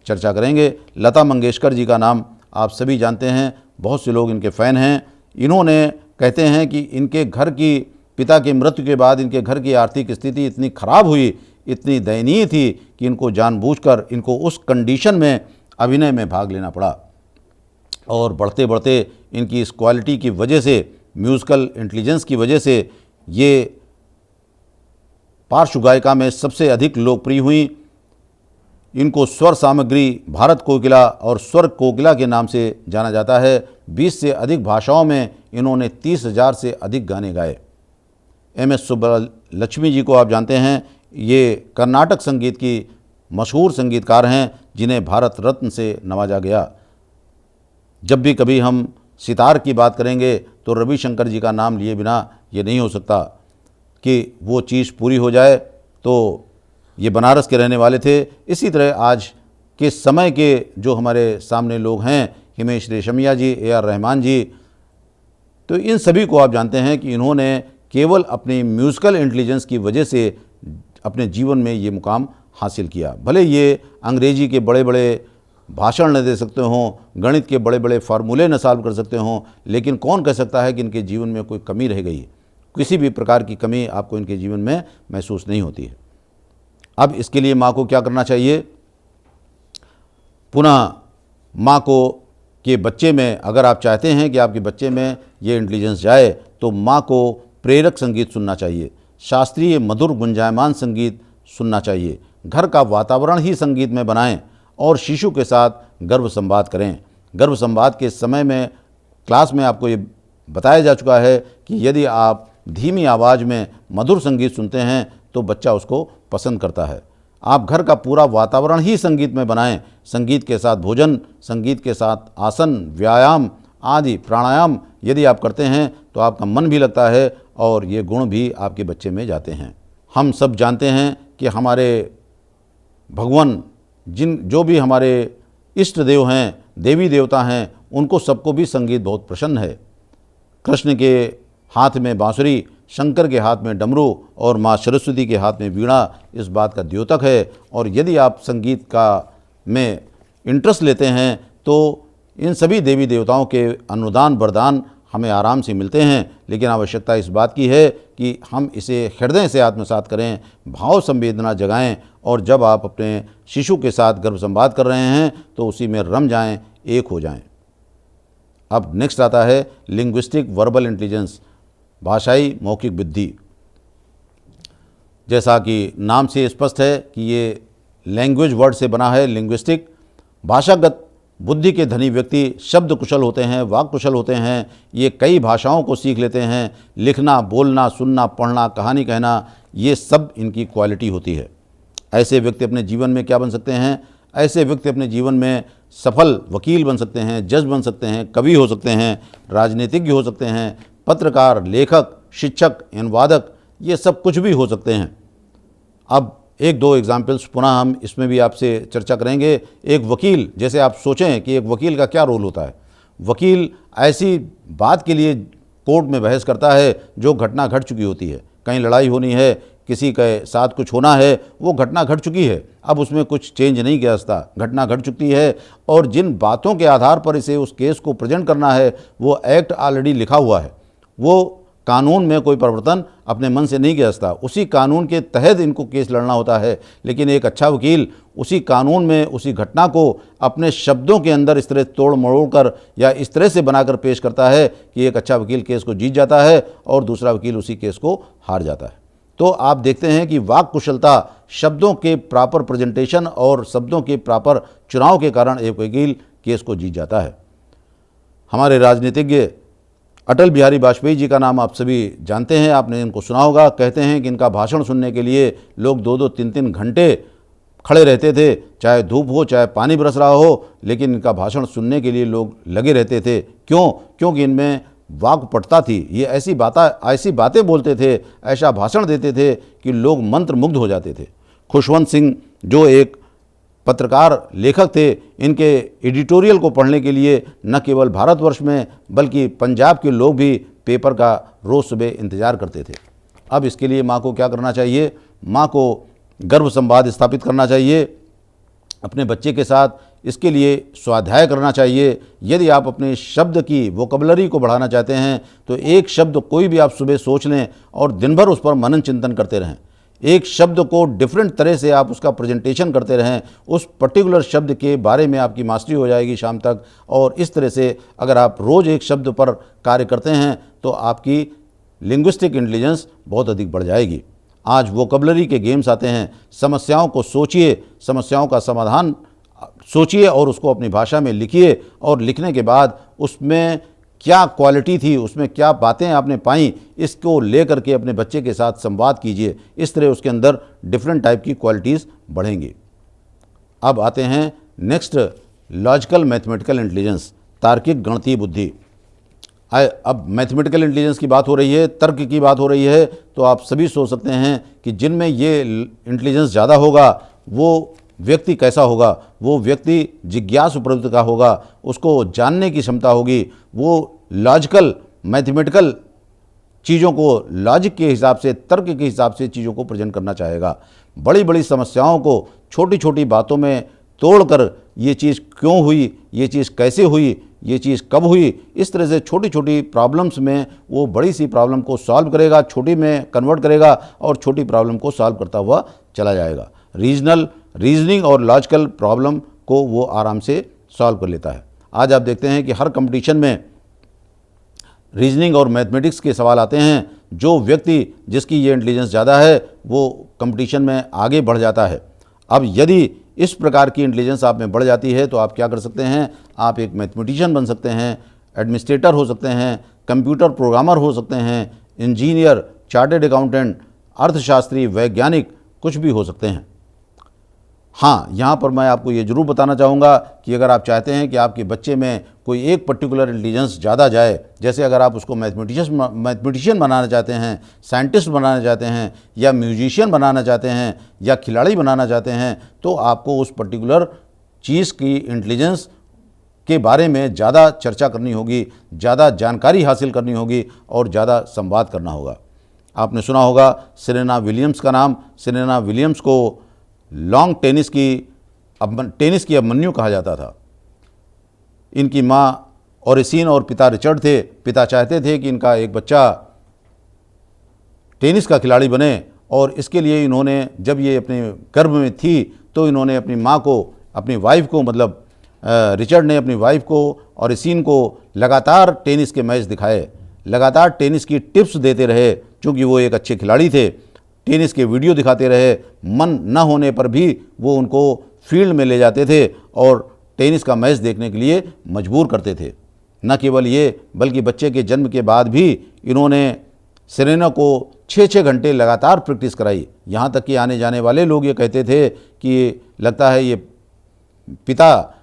चर्चा करेंगे। लता मंगेशकर जी का नाम आप सभी जानते हैं, बहुत से लोग इनके फ़ैन हैं। इन्होंने कहते हैं कि इनके घर की, पिता की मृत्यु के बाद इनके घर की आर्थिक स्थिति इतनी ख़राब हुई, इतनी दयनीय थी कि इनको जानबूझकर इनको उस कंडीशन में अभिनय में भाग लेना पड़ा और बढ़ते बढ़ते इनकी इस क्वालिटी की वजह से, म्यूज़िकल इंटेलिजेंस की वजह से ये पार्श्व गायिका में सबसे अधिक लोकप्रिय हुई। इनको स्वर सामग्री, भारत कोकिला और स्वर कोकिला के नाम से जाना जाता है। 20 से अधिक भाषाओं में इन्होंने 30,000 से अधिक गाने गाए। एम.एस. सुब्बलक्ष्मी जी को आप जानते हैं, ये कर्नाटक संगीत की मशहूर संगीतकार हैं जिन्हें भारत रत्न से नवाजा गया। जब भी कभी हम सितार की बात करेंगे तो रविशंकर जी का नाम लिए बिना ये नहीं हो सकता कि वो चीज़ पूरी हो जाए। तो ये बनारस के रहने वाले थे। इसी तरह आज के समय के जो हमारे सामने लोग हैं, हिमेश रेशमिया जी, ए.आर. रहमान जी, तो इन सभी को आप जानते हैं कि इन्होंने केवल अपनी म्यूज़िकल इंटेलिजेंस की वजह से अपने जीवन में ये मुकाम हासिल किया। भले ये अंग्रेजी के बड़े बड़े भाषण न दे सकते हों, गणित के बड़े बड़े फार्मूले न सॉल्व कर सकते हों, लेकिन कौन कह सकता है कि इनके जीवन में कोई कमी रह गई। किसी भी प्रकार की कमी आपको इनके जीवन में महसूस नहीं होती है। अब इसके लिए माँ को क्या करना चाहिए। पुनः माँ को के बच्चे में, अगर आप चाहते हैं कि आपके बच्चे में ये इंटेलिजेंस जाए तो माँ को प्रेरक संगीत सुनना चाहिए, शास्त्रीय मधुर गुंजायमान संगीत सुनना चाहिए। घर का वातावरण ही संगीत में बनाएं और शिशु के साथ गर्भ संवाद करें। गर्भ संवाद के समय में क्लास में आपको ये बताया जा चुका है कि यदि आप धीमी आवाज़ में मधुर संगीत सुनते हैं तो बच्चा उसको पसंद करता है। आप घर का पूरा वातावरण ही संगीत में बनाएं। संगीत के साथ भोजन, संगीत के साथ आसन, व्यायाम आदि प्राणायाम यदि आप करते हैं तो आपका मन भी लगता है और ये गुण भी आपके बच्चे में जाते हैं। हम सब जानते हैं कि हमारे भगवान, जो भी हमारे इष्ट देव हैं, देवी देवता हैं, उनको सबको भी संगीत बहुत प्रसन्न है। कृष्ण के हाथ में बांसुरी, शंकर के हाथ में डमरू और माँ सरस्वती के हाथ में वीणा इस बात का द्योतक है। और यदि आप संगीत का में इंटरेस्ट लेते हैं तो इन सभी देवी देवताओं के अनुदान वरदान हमें आराम से मिलते हैं। लेकिन आवश्यकता इस बात की है कि हम इसे हृदय से आत्मसात करें, भाव संवेदना जगाएं और जब आप अपने शिशु के साथ गर्भ संवाद कर रहे हैं तो उसी में रम जाएं, एक हो जाएं। अब नेक्स्ट आता है लिंग्विस्टिक वर्बल इंटेलिजेंस, भाषाई मौखिक बुद्धि। जैसा कि नाम से स्पष्ट है कि ये लैंग्वेज वर्ड से बना है। लिंग्विस्टिक, भाषागत बुद्धि के धनी व्यक्ति शब्द कुशल होते हैं, वाक कुशल होते हैं। ये कई भाषाओं को सीख लेते हैं। लिखना, बोलना, सुनना, पढ़ना, कहानी कहना, ये सब इनकी क्वालिटी होती है। ऐसे व्यक्ति अपने जीवन में क्या बन सकते हैं। ऐसे व्यक्ति अपने जीवन में सफल वकील बन सकते हैं, जज बन सकते हैं, कवि हो सकते हैं, राजनीतिज्ञ हो सकते हैं, पत्रकार, लेखक, शिक्षक, अनुवादक, ये सब कुछ भी हो सकते हैं। अब एक दो एग्जाम्पल्स पुनः हम इसमें भी आपसे चर्चा करेंगे। एक वकील, जैसे आप सोचें कि एक वकील का क्या रोल होता है। वकील ऐसी बात के लिए कोर्ट में बहस करता है जो घटना घट चुकी होती है। कहीं लड़ाई होनी है, किसी के साथ कुछ होना है, वो घटना घट चुकी है, अब उसमें कुछ चेंज नहीं किया जाता, घटना घट चुकी है। और जिन बातों के आधार पर इसे उस केस को प्रेजेंट करना है वो एक्ट ऑलरेडी लिखा हुआ है। वो कानून में कोई परिवर्तन अपने मन से नहीं किया जाता, उसी कानून के तहत इनको केस लड़ना होता है। लेकिन एक अच्छा वकील उसी कानून में उसी घटना को अपने शब्दों के अंदर इस तरह तोड़ मरोड़ कर या इस तरह से बनाकर पेश करता है कि एक अच्छा वकील केस को जीत जाता है और दूसरा वकील उसी केस को हार जाता है। तो आप देखते हैं कि वाक कुशलता, शब्दों के प्रॉपर प्रेजेंटेशन और शब्दों के प्रॉपर चुनाव के कारण एक वकील केस को जीत जाता है। हमारे राजनीतिज्ञ अटल बिहारी वाजपेयी जी का नाम आप सभी जानते हैं, आपने इनको सुना होगा। कहते हैं कि इनका भाषण सुनने के लिए लोग 2-2, 3-3 घंटे खड़े रहते थे, चाहे धूप हो चाहे पानी बरस रहा हो, लेकिन इनका भाषण सुनने के लिए लोग लगे रहते थे। क्यों? क्योंकि इनमें वाक्पटुता थी। ये ऐसी बातें बोलते थे, ऐसा भाषण देते थे कि लोग मंत्रमुग्ध हो जाते थे। खुशवंत सिंह जो एक पत्रकार लेखक थे, इनके एडिटोरियल को पढ़ने के लिए न केवल भारतवर्ष में बल्कि पंजाब के लोग भी पेपर का रोज़ सुबह इंतज़ार करते थे। अब इसके लिए माँ को क्या करना चाहिए? माँ को गर्भ संवाद स्थापित करना चाहिए अपने बच्चे के साथ। इसके लिए स्वाध्याय करना चाहिए। यदि आप अपने शब्द की वोकैबुलरी को बढ़ाना चाहते हैं तो एक शब्द कोई भी आप सुबह सोच लें और दिन भर उस पर मनन चिंतन करते रहें। एक शब्द को डिफरेंट तरह से आप उसका प्रेजेंटेशन करते रहें, उस पर्टिकुलर शब्द के बारे में आपकी मास्टरी हो जाएगी शाम तक। और इस तरह से अगर आप रोज़ एक शब्द पर कार्य करते हैं तो आपकी लिंग्विस्टिक इंटेलिजेंस बहुत अधिक बढ़ जाएगी। आज वोकैबुलरी के गेम्स आते हैं। समस्याओं को सोचिए, समस्याओं का समाधान सोचिए और उसको अपनी भाषा में लिखिए, और लिखने के बाद उसमें क्या क्वालिटी थी, उसमें क्या बातें आपने पाई, इसको लेकर के अपने बच्चे के साथ संवाद कीजिए। इस तरह उसके अंदर डिफरेंट टाइप की क्वालिटीज़ बढ़ेंगी। अब आते हैं नेक्स्ट, लॉजिकल मैथमेटिकल इंटेलिजेंस, तार्किक गणितीय बुद्धि। अब मैथमेटिकल इंटेलिजेंस की बात हो रही है, तर्क की बात हो रही है, तो आप सभी सोच सकते हैं कि जिनमें ये इंटेलिजेंस ज़्यादा होगा वो व्यक्ति कैसा होगा। वो व्यक्ति जिज्ञासु प्रवृत्ति का होगा, उसको जानने की क्षमता होगी, वो लॉजिकल मैथमेटिकल चीज़ों को लॉजिक के हिसाब से, तर्क के हिसाब से चीज़ों को प्रेजेंट करना चाहेगा। बड़ी बड़ी समस्याओं को छोटी छोटी बातों में तोड़कर ये चीज़ क्यों हुई, ये चीज़ कैसे हुई, ये चीज़ कब हुई, इस तरह से छोटी छोटी प्रॉब्लम्स में वो बड़ी सी प्रॉब्लम को सॉल्व करेगा, छोटी में कन्वर्ट करेगा और छोटी प्रॉब्लम को सॉल्व करता हुआ चला जाएगा। रीजनिंग और लॉजिकल प्रॉब्लम को वो आराम से सॉल्व कर लेता है। आज आप देखते हैं कि हर कंपटीशन में रीजनिंग और मैथमेटिक्स के सवाल आते हैं। जो व्यक्ति जिसकी ये इंटेलिजेंस ज़्यादा है वो कंपटीशन में आगे बढ़ जाता है। अब यदि इस प्रकार की इंटेलिजेंस आप में बढ़ जाती है तो आप क्या कर सकते हैं? आप एक मैथमेटिशियन बन सकते हैं, एडमिनिस्ट्रेटर हो सकते हैं, कंप्यूटर प्रोग्रामर हो सकते हैं, इंजीनियर, चार्टर्ड अकाउंटेंट, अर्थशास्त्री, वैज्ञानिक, कुछ भी हो सकते हैं। हाँ, यहाँ पर मैं आपको ये ज़रूर बताना चाहूँगा कि अगर आप चाहते हैं कि आपके बच्चे में कोई एक पर्टिकुलर इंटेलिजेंस ज़्यादा जाए, जैसे अगर आप उसको मैथमेटिशियन बनाना चाहते हैं, साइंटिस्ट बनाना चाहते हैं, या म्यूजिशियन बनाना चाहते हैं, या खिलाड़ी बनाना चाहते हैं, तो आपको उस पर्टिकुलर चीज़ की इंटेलिजेंस के बारे में ज़्यादा चर्चा करनी होगी, ज़्यादा जानकारी हासिल करनी होगी और ज़्यादा संवाद करना होगा। आपने सुना होगा सेरेना विलियम्स का नाम। सेरेना विलियम्स को लॉन्ग टेनिस की अभिमन्यु कहा जाता था। इनकी माँ ओरिसीन और पिता रिचर्ड थे। पिता चाहते थे कि इनका एक बच्चा टेनिस का खिलाड़ी बने, और इसके लिए इन्होंने, जब ये अपने गर्भ में थी तो इन्होंने अपनी माँ को, अपनी वाइफ को, मतलब रिचर्ड ने अपनी वाइफ को ओरिसीन को लगातार टेनिस के मैच दिखाए, लगातार टेनिस की टिप्स देते रहे, क्योंकि वो एक अच्छे खिलाड़ी थे। टेनिस के वीडियो दिखाते रहे, मन न होने पर भी वो उनको फील्ड में ले जाते थे और टेनिस का मैच देखने के लिए मजबूर करते थे। न केवल ये, बल्कि बच्चे के जन्म के बाद भी इन्होंने सेरेना को 6-6 घंटे लगातार प्रैक्टिस कराई। यहाँ तक कि आने जाने वाले लोग ये कहते थे कि लगता है ये पिता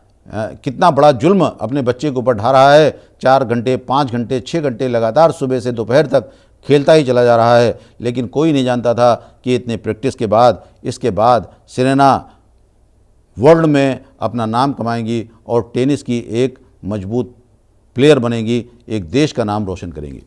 कितना बड़ा जुल्म अपने बच्चे के ऊपर ढा रहा है। 4 घंटे, 5 घंटे, 6 घंटे लगातार सुबह से दोपहर तक खेलता ही चला जा रहा है। लेकिन कोई नहीं जानता था कि इतने प्रैक्टिस के बाद, इसके बाद सेरेना वर्ल्ड में अपना नाम कमाएंगी और टेनिस की एक मजबूत प्लेयर बनेंगी, एक देश का नाम रोशन करेंगी।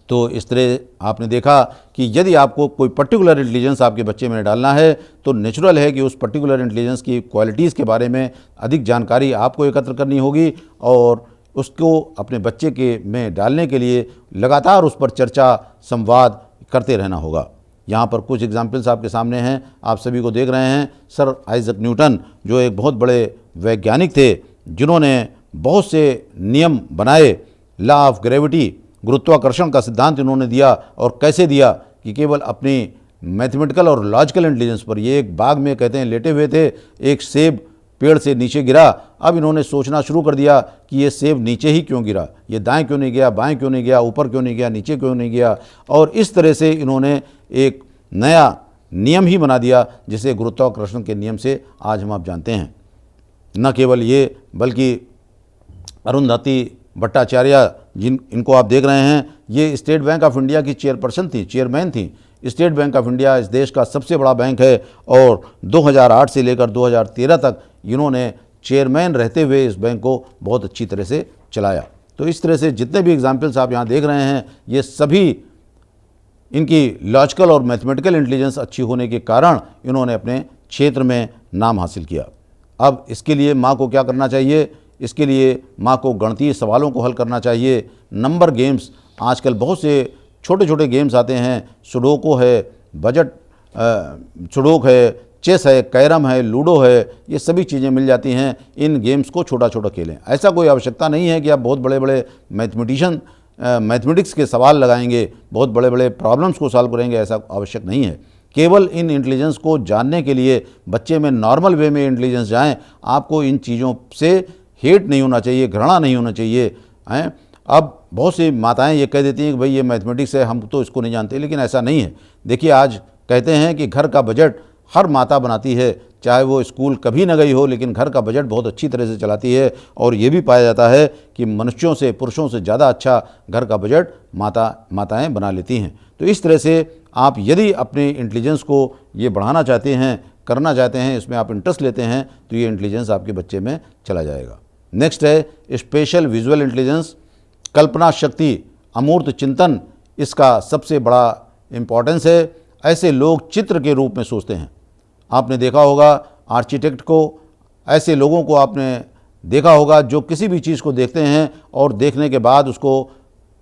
तो इस तरह आपने देखा कि यदि आपको कोई पर्टिकुलर इंटेलिजेंस आपके बच्चे में डालना है तो नेचुरल है कि उस पर्टिकुलर इंटेलिजेंस की क्वालिटीज़ के बारे में अधिक जानकारी आपको एकत्र करनी होगी, और उसको अपने बच्चे के में डालने के लिए लगातार उस पर चर्चा संवाद करते रहना होगा। यहाँ पर कुछ एग्जाम्पल्स आपके सामने हैं, आप सभी को देख रहे हैं। सर आइजक न्यूटन जो एक बहुत बड़े वैज्ञानिक थे, जिन्होंने बहुत से नियम बनाए, लॉ ऑफ ग्रेविटी, गुरुत्वाकर्षण का सिद्धांत इन्होंने दिया। और कैसे दिया कि केवल अपनी मैथमेटिकल और लॉजिकल इंटेलिजेंस पर। ये एक बाग में कहते हैं लेटे हुए थे, एक सेब पेड़ से नीचे गिरा। अब इन्होंने सोचना शुरू कर दिया कि ये सेब नीचे ही क्यों गिरा, ये दाएं क्यों नहीं गया, बाएं क्यों नहीं गया, ऊपर क्यों नहीं गया, नीचे क्यों नहीं गया। और इस तरह से इन्होंने एक नया नियम ही बना दिया, जिसे गुरुत्वाकर्षण के नियम से आज हम आप जानते हैं। न केवल ये, बल्कि अरुंधति भट्टाचार्य इनको आप देख रहे हैं, ये स्टेट बैंक ऑफ इंडिया की चेयरपर्सन थी, चेयरमैन थी। स्टेट बैंक ऑफ इंडिया इस देश का सबसे बड़ा बैंक है और 2008 से लेकर 2013 तक इन्होंने चेयरमैन रहते हुए इस बैंक को बहुत अच्छी तरह से चलाया। तो इस तरह से जितने भी एग्जाम्पल्स आप यहाँ देख रहे हैं, ये सभी इनकी लॉजिकल और मैथमेटिकल इंटेलिजेंस अच्छी होने के कारण इन्होंने अपने क्षेत्र में नाम हासिल किया। अब इसके लिए माँ को क्या करना चाहिए? इसके लिए माँ को गणितीय सवालों को हल करना चाहिए। नंबर गेम्स, आजकल बहुत से छोटे छोटे गेम्स आते हैं, सुडोको है, बजट सुडोक है, चेस है, कैरम है, लूडो है, ये सभी चीज़ें मिल जाती हैं। इन गेम्स को छोटा छोटा खेलें। ऐसा कोई आवश्यकता नहीं है कि आप बहुत बड़े बड़े मैथमेटिक्स के सवाल लगाएंगे, बहुत बड़े बड़े प्रॉब्लम्स को सॉल्व करेंगे, ऐसा आवश्यक नहीं है। केवल इन इंटेलिजेंस को जानने के लिए बच्चे में नॉर्मल वे में इंटेलिजेंस जाएँ। आपको इन चीज़ों से हेट नहीं होना चाहिए, घृणा नहीं होना चाहिए हैं। अब बहुत सी माताएं ये कह देती हैं कि भाई ये मैथमेटिक्स है, हम तो इसको नहीं जानते, लेकिन ऐसा नहीं है। देखिए, आज कहते हैं कि घर का बजट हर माता बनाती है, चाहे वो स्कूल कभी न गई हो, लेकिन घर का बजट बहुत अच्छी तरह से चलाती है। और ये भी पाया जाता है कि मनुष्यों से, पुरुषों से ज़्यादा अच्छा घर का बजट माताएं बना लेती हैं। तो इस तरह से आप यदि अपने इंटेलिजेंस को ये बढ़ाना चाहते हैं, करना चाहते हैं, इसमें आप इंटरेस्ट लेते हैं, तो ये इंटेलिजेंस आपके बच्चे में चला जाएगा। नेक्स्ट है स्पेशल विजुअल इंटेलिजेंस, कल्पना शक्ति, अमूर्त चिंतन, इसका सबसे बड़ा इम्पॉर्टेंस है। ऐसे लोग चित्र के रूप में सोचते हैं। आपने देखा होगा आर्किटेक्ट को, ऐसे लोगों को आपने देखा होगा जो किसी भी चीज़ को देखते हैं और देखने के बाद उसको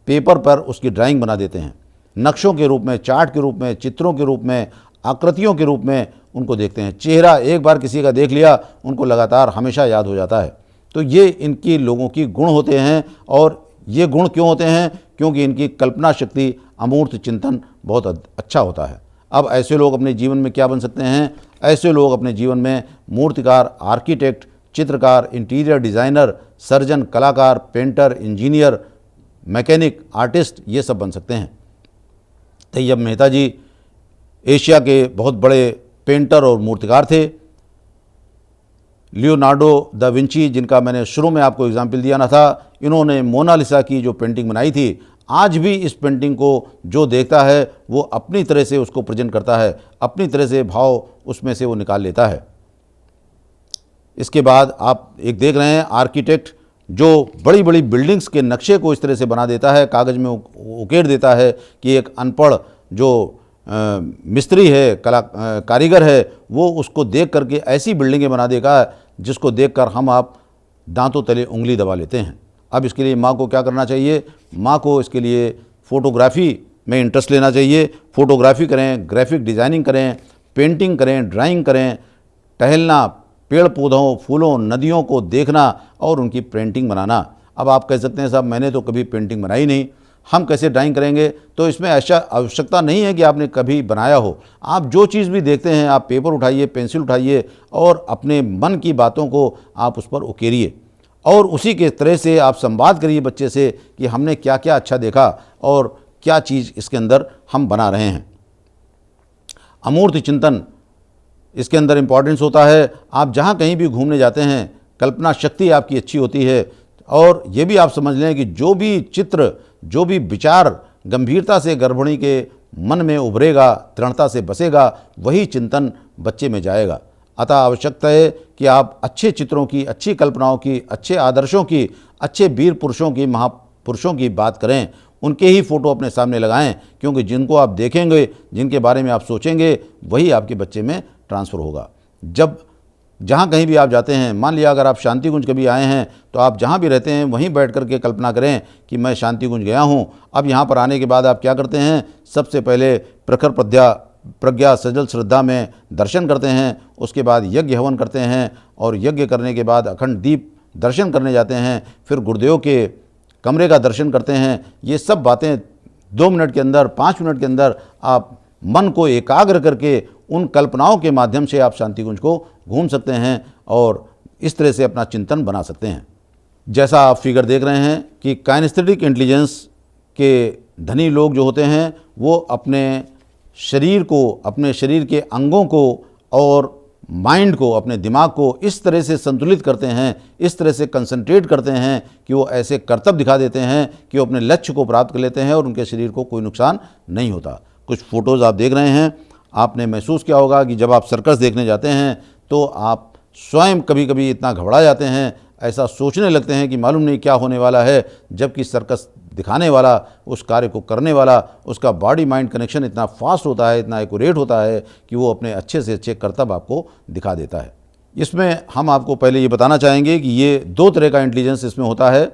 पेपर पर उसकी ड्राइंग बना देते हैं। नक्शों के रूप में, चार्ट के रूप में, चित्रों के रूप में, आकृतियों के रूप में उनको देखते हैं। चेहरा एक बार किसी का देख लिया, उनको लगातार हमेशा याद हो जाता है। तो ये इनकी लोगों की गुण होते हैं। और ये गुण क्यों होते हैं? क्योंकि इनकी कल्पना शक्ति, अमूर्त चिंतन बहुत अच्छा होता है। अब ऐसे लोग अपने जीवन में क्या बन सकते हैं? ऐसे लोग अपने जीवन में मूर्तिकार, आर्किटेक्ट, चित्रकार, इंटीरियर डिज़ाइनर, सर्जन, कलाकार, पेंटर, इंजीनियर, मैकेनिक, आर्टिस्ट, ये सब बन सकते हैं। तैयब मेहता जी एशिया के बहुत बड़े पेंटर और मूर्तिकार थे। लियोनार्डो दा विंची, जिनका मैंने शुरू में आपको एग्जाम्पल दिया ना था, इन्होंने मोनालिसा की जो पेंटिंग बनाई थी, आज भी इस पेंटिंग को जो देखता है वो अपनी तरह से उसको प्रेजेंट करता है, अपनी तरह से भाव उसमें से वो निकाल लेता है। इसके बाद आप एक देख रहे हैं आर्किटेक्ट, जो बड़ी बड़ी बिल्डिंग्स के नक्शे को इस तरह से बना देता है, कागज़ में उकेर देता है कि एक अनपढ़ जो मिस्त्री है, कारीगर है, वो उसको देख करके ऐसी बिल्डिंगें बना देगा जिसको देखकर हम आप दांतों तले उंगली दबा लेते हैं। अब इसके लिए माँ को क्या करना चाहिए? माँ को इसके लिए फ़ोटोग्राफ़ी में इंटरेस्ट लेना चाहिए। फ़ोटोग्राफ़ी करें, ग्राफिक डिज़ाइनिंग करें, पेंटिंग करें, ड्राइंग करें, टहलना, पेड़ पौधों, फूलों, नदियों को देखना और उनकी पेंटिंग बनाना। अब आप कह सकते हैं साहब मैंने तो कभी पेंटिंग बनाई नहीं, हम कैसे ड्राइंग करेंगे? तो इसमें ऐसा आवश्यकता नहीं है कि आपने कभी बनाया हो। आप जो चीज़ भी देखते हैं, आप पेपर उठाइए, पेंसिल उठाइए और अपने मन की बातों को आप उस पर उकेरिए और उसी के तरह से आप संवाद करिए बच्चे से कि हमने क्या क्या अच्छा देखा और क्या चीज़ इसके अंदर हम बना रहे हैं। अमूर्त चिंतन, इसके अंदर इम्पॉर्टेंस होता है। आप जहाँ कहीं भी घूमने जाते हैं, कल्पना शक्ति आपकी अच्छी होती है। और ये भी आप समझ लें कि जो भी चित्र, जो भी विचार गंभीरता से गर्भिणी के मन में उभरेगा, दृढ़ता से बसेगा, वही चिंतन बच्चे में जाएगा। अतः आवश्यकता है कि आप अच्छे चित्रों की, अच्छी कल्पनाओं की, अच्छे आदर्शों की, अच्छे वीर पुरुषों की, महापुरुषों की बात करें, उनके ही फ़ोटो अपने सामने लगाएं, क्योंकि जिनको आप देखेंगे, जिनके बारे में आप सोचेंगे, वही आपके बच्चे में ट्रांसफ़र होगा। जब जहाँ कहीं भी आप जाते हैं, मान लिया अगर आप शांति कुंज कभी आए हैं तो आप जहाँ भी रहते हैं वहीं बैठ कर के कल्पना करें कि मैं शांति कुंज गया हूँ। अब यहाँ पर आने के बाद आप क्या करते हैं, सबसे पहले प्रखर प्रज्ञा सजल श्रद्धा में दर्शन करते हैं, उसके बाद यज्ञ हवन करते हैं और यज्ञ करने के बाद अखंड दीप दर्शन करने जाते हैं, फिर गुरुदेव के कमरे का दर्शन करते हैं। ये सब बातें 2 मिनट के अंदर, 5 मिनट के अंदर आप मन को एकाग्र करके उन कल्पनाओं के माध्यम से आप शांति कुंज को घूम सकते हैं और इस तरह से अपना चिंतन बना सकते हैं। जैसा आप फिगर देख रहे हैं कि काइनेस्थेटिक इंटेलिजेंस के धनी लोग जो होते हैं वो अपने शरीर को, अपने शरीर के अंगों को और माइंड को, अपने दिमाग को इस तरह से संतुलित करते हैं, इस तरह से कंसंट्रेट करते हैं कि वो ऐसे करतब दिखा देते हैं कि वो अपने लक्ष्य को प्राप्त कर लेते हैं और उनके शरीर को कोई नुकसान नहीं होता। कुछ फ़ोटोज़ आप देख रहे हैं, आपने महसूस किया होगा कि जब आप सर्कस देखने जाते हैं तो आप स्वयं कभी कभी इतना घबरा जाते हैं, ऐसा सोचने लगते हैं कि मालूम नहीं क्या होने वाला है, जबकि सर्कस दिखाने वाला, उस कार्य को करने वाला, उसका बॉडी माइंड कनेक्शन इतना फास्ट होता है, इतना एक्यूरेट होता है कि वो अपने अच्छे से अच्छे करतब आपको दिखा देता है। इसमें हम आपको पहले ये बताना चाहेंगे कि ये 2 तरह का इंटेलिजेंस इसमें होता है।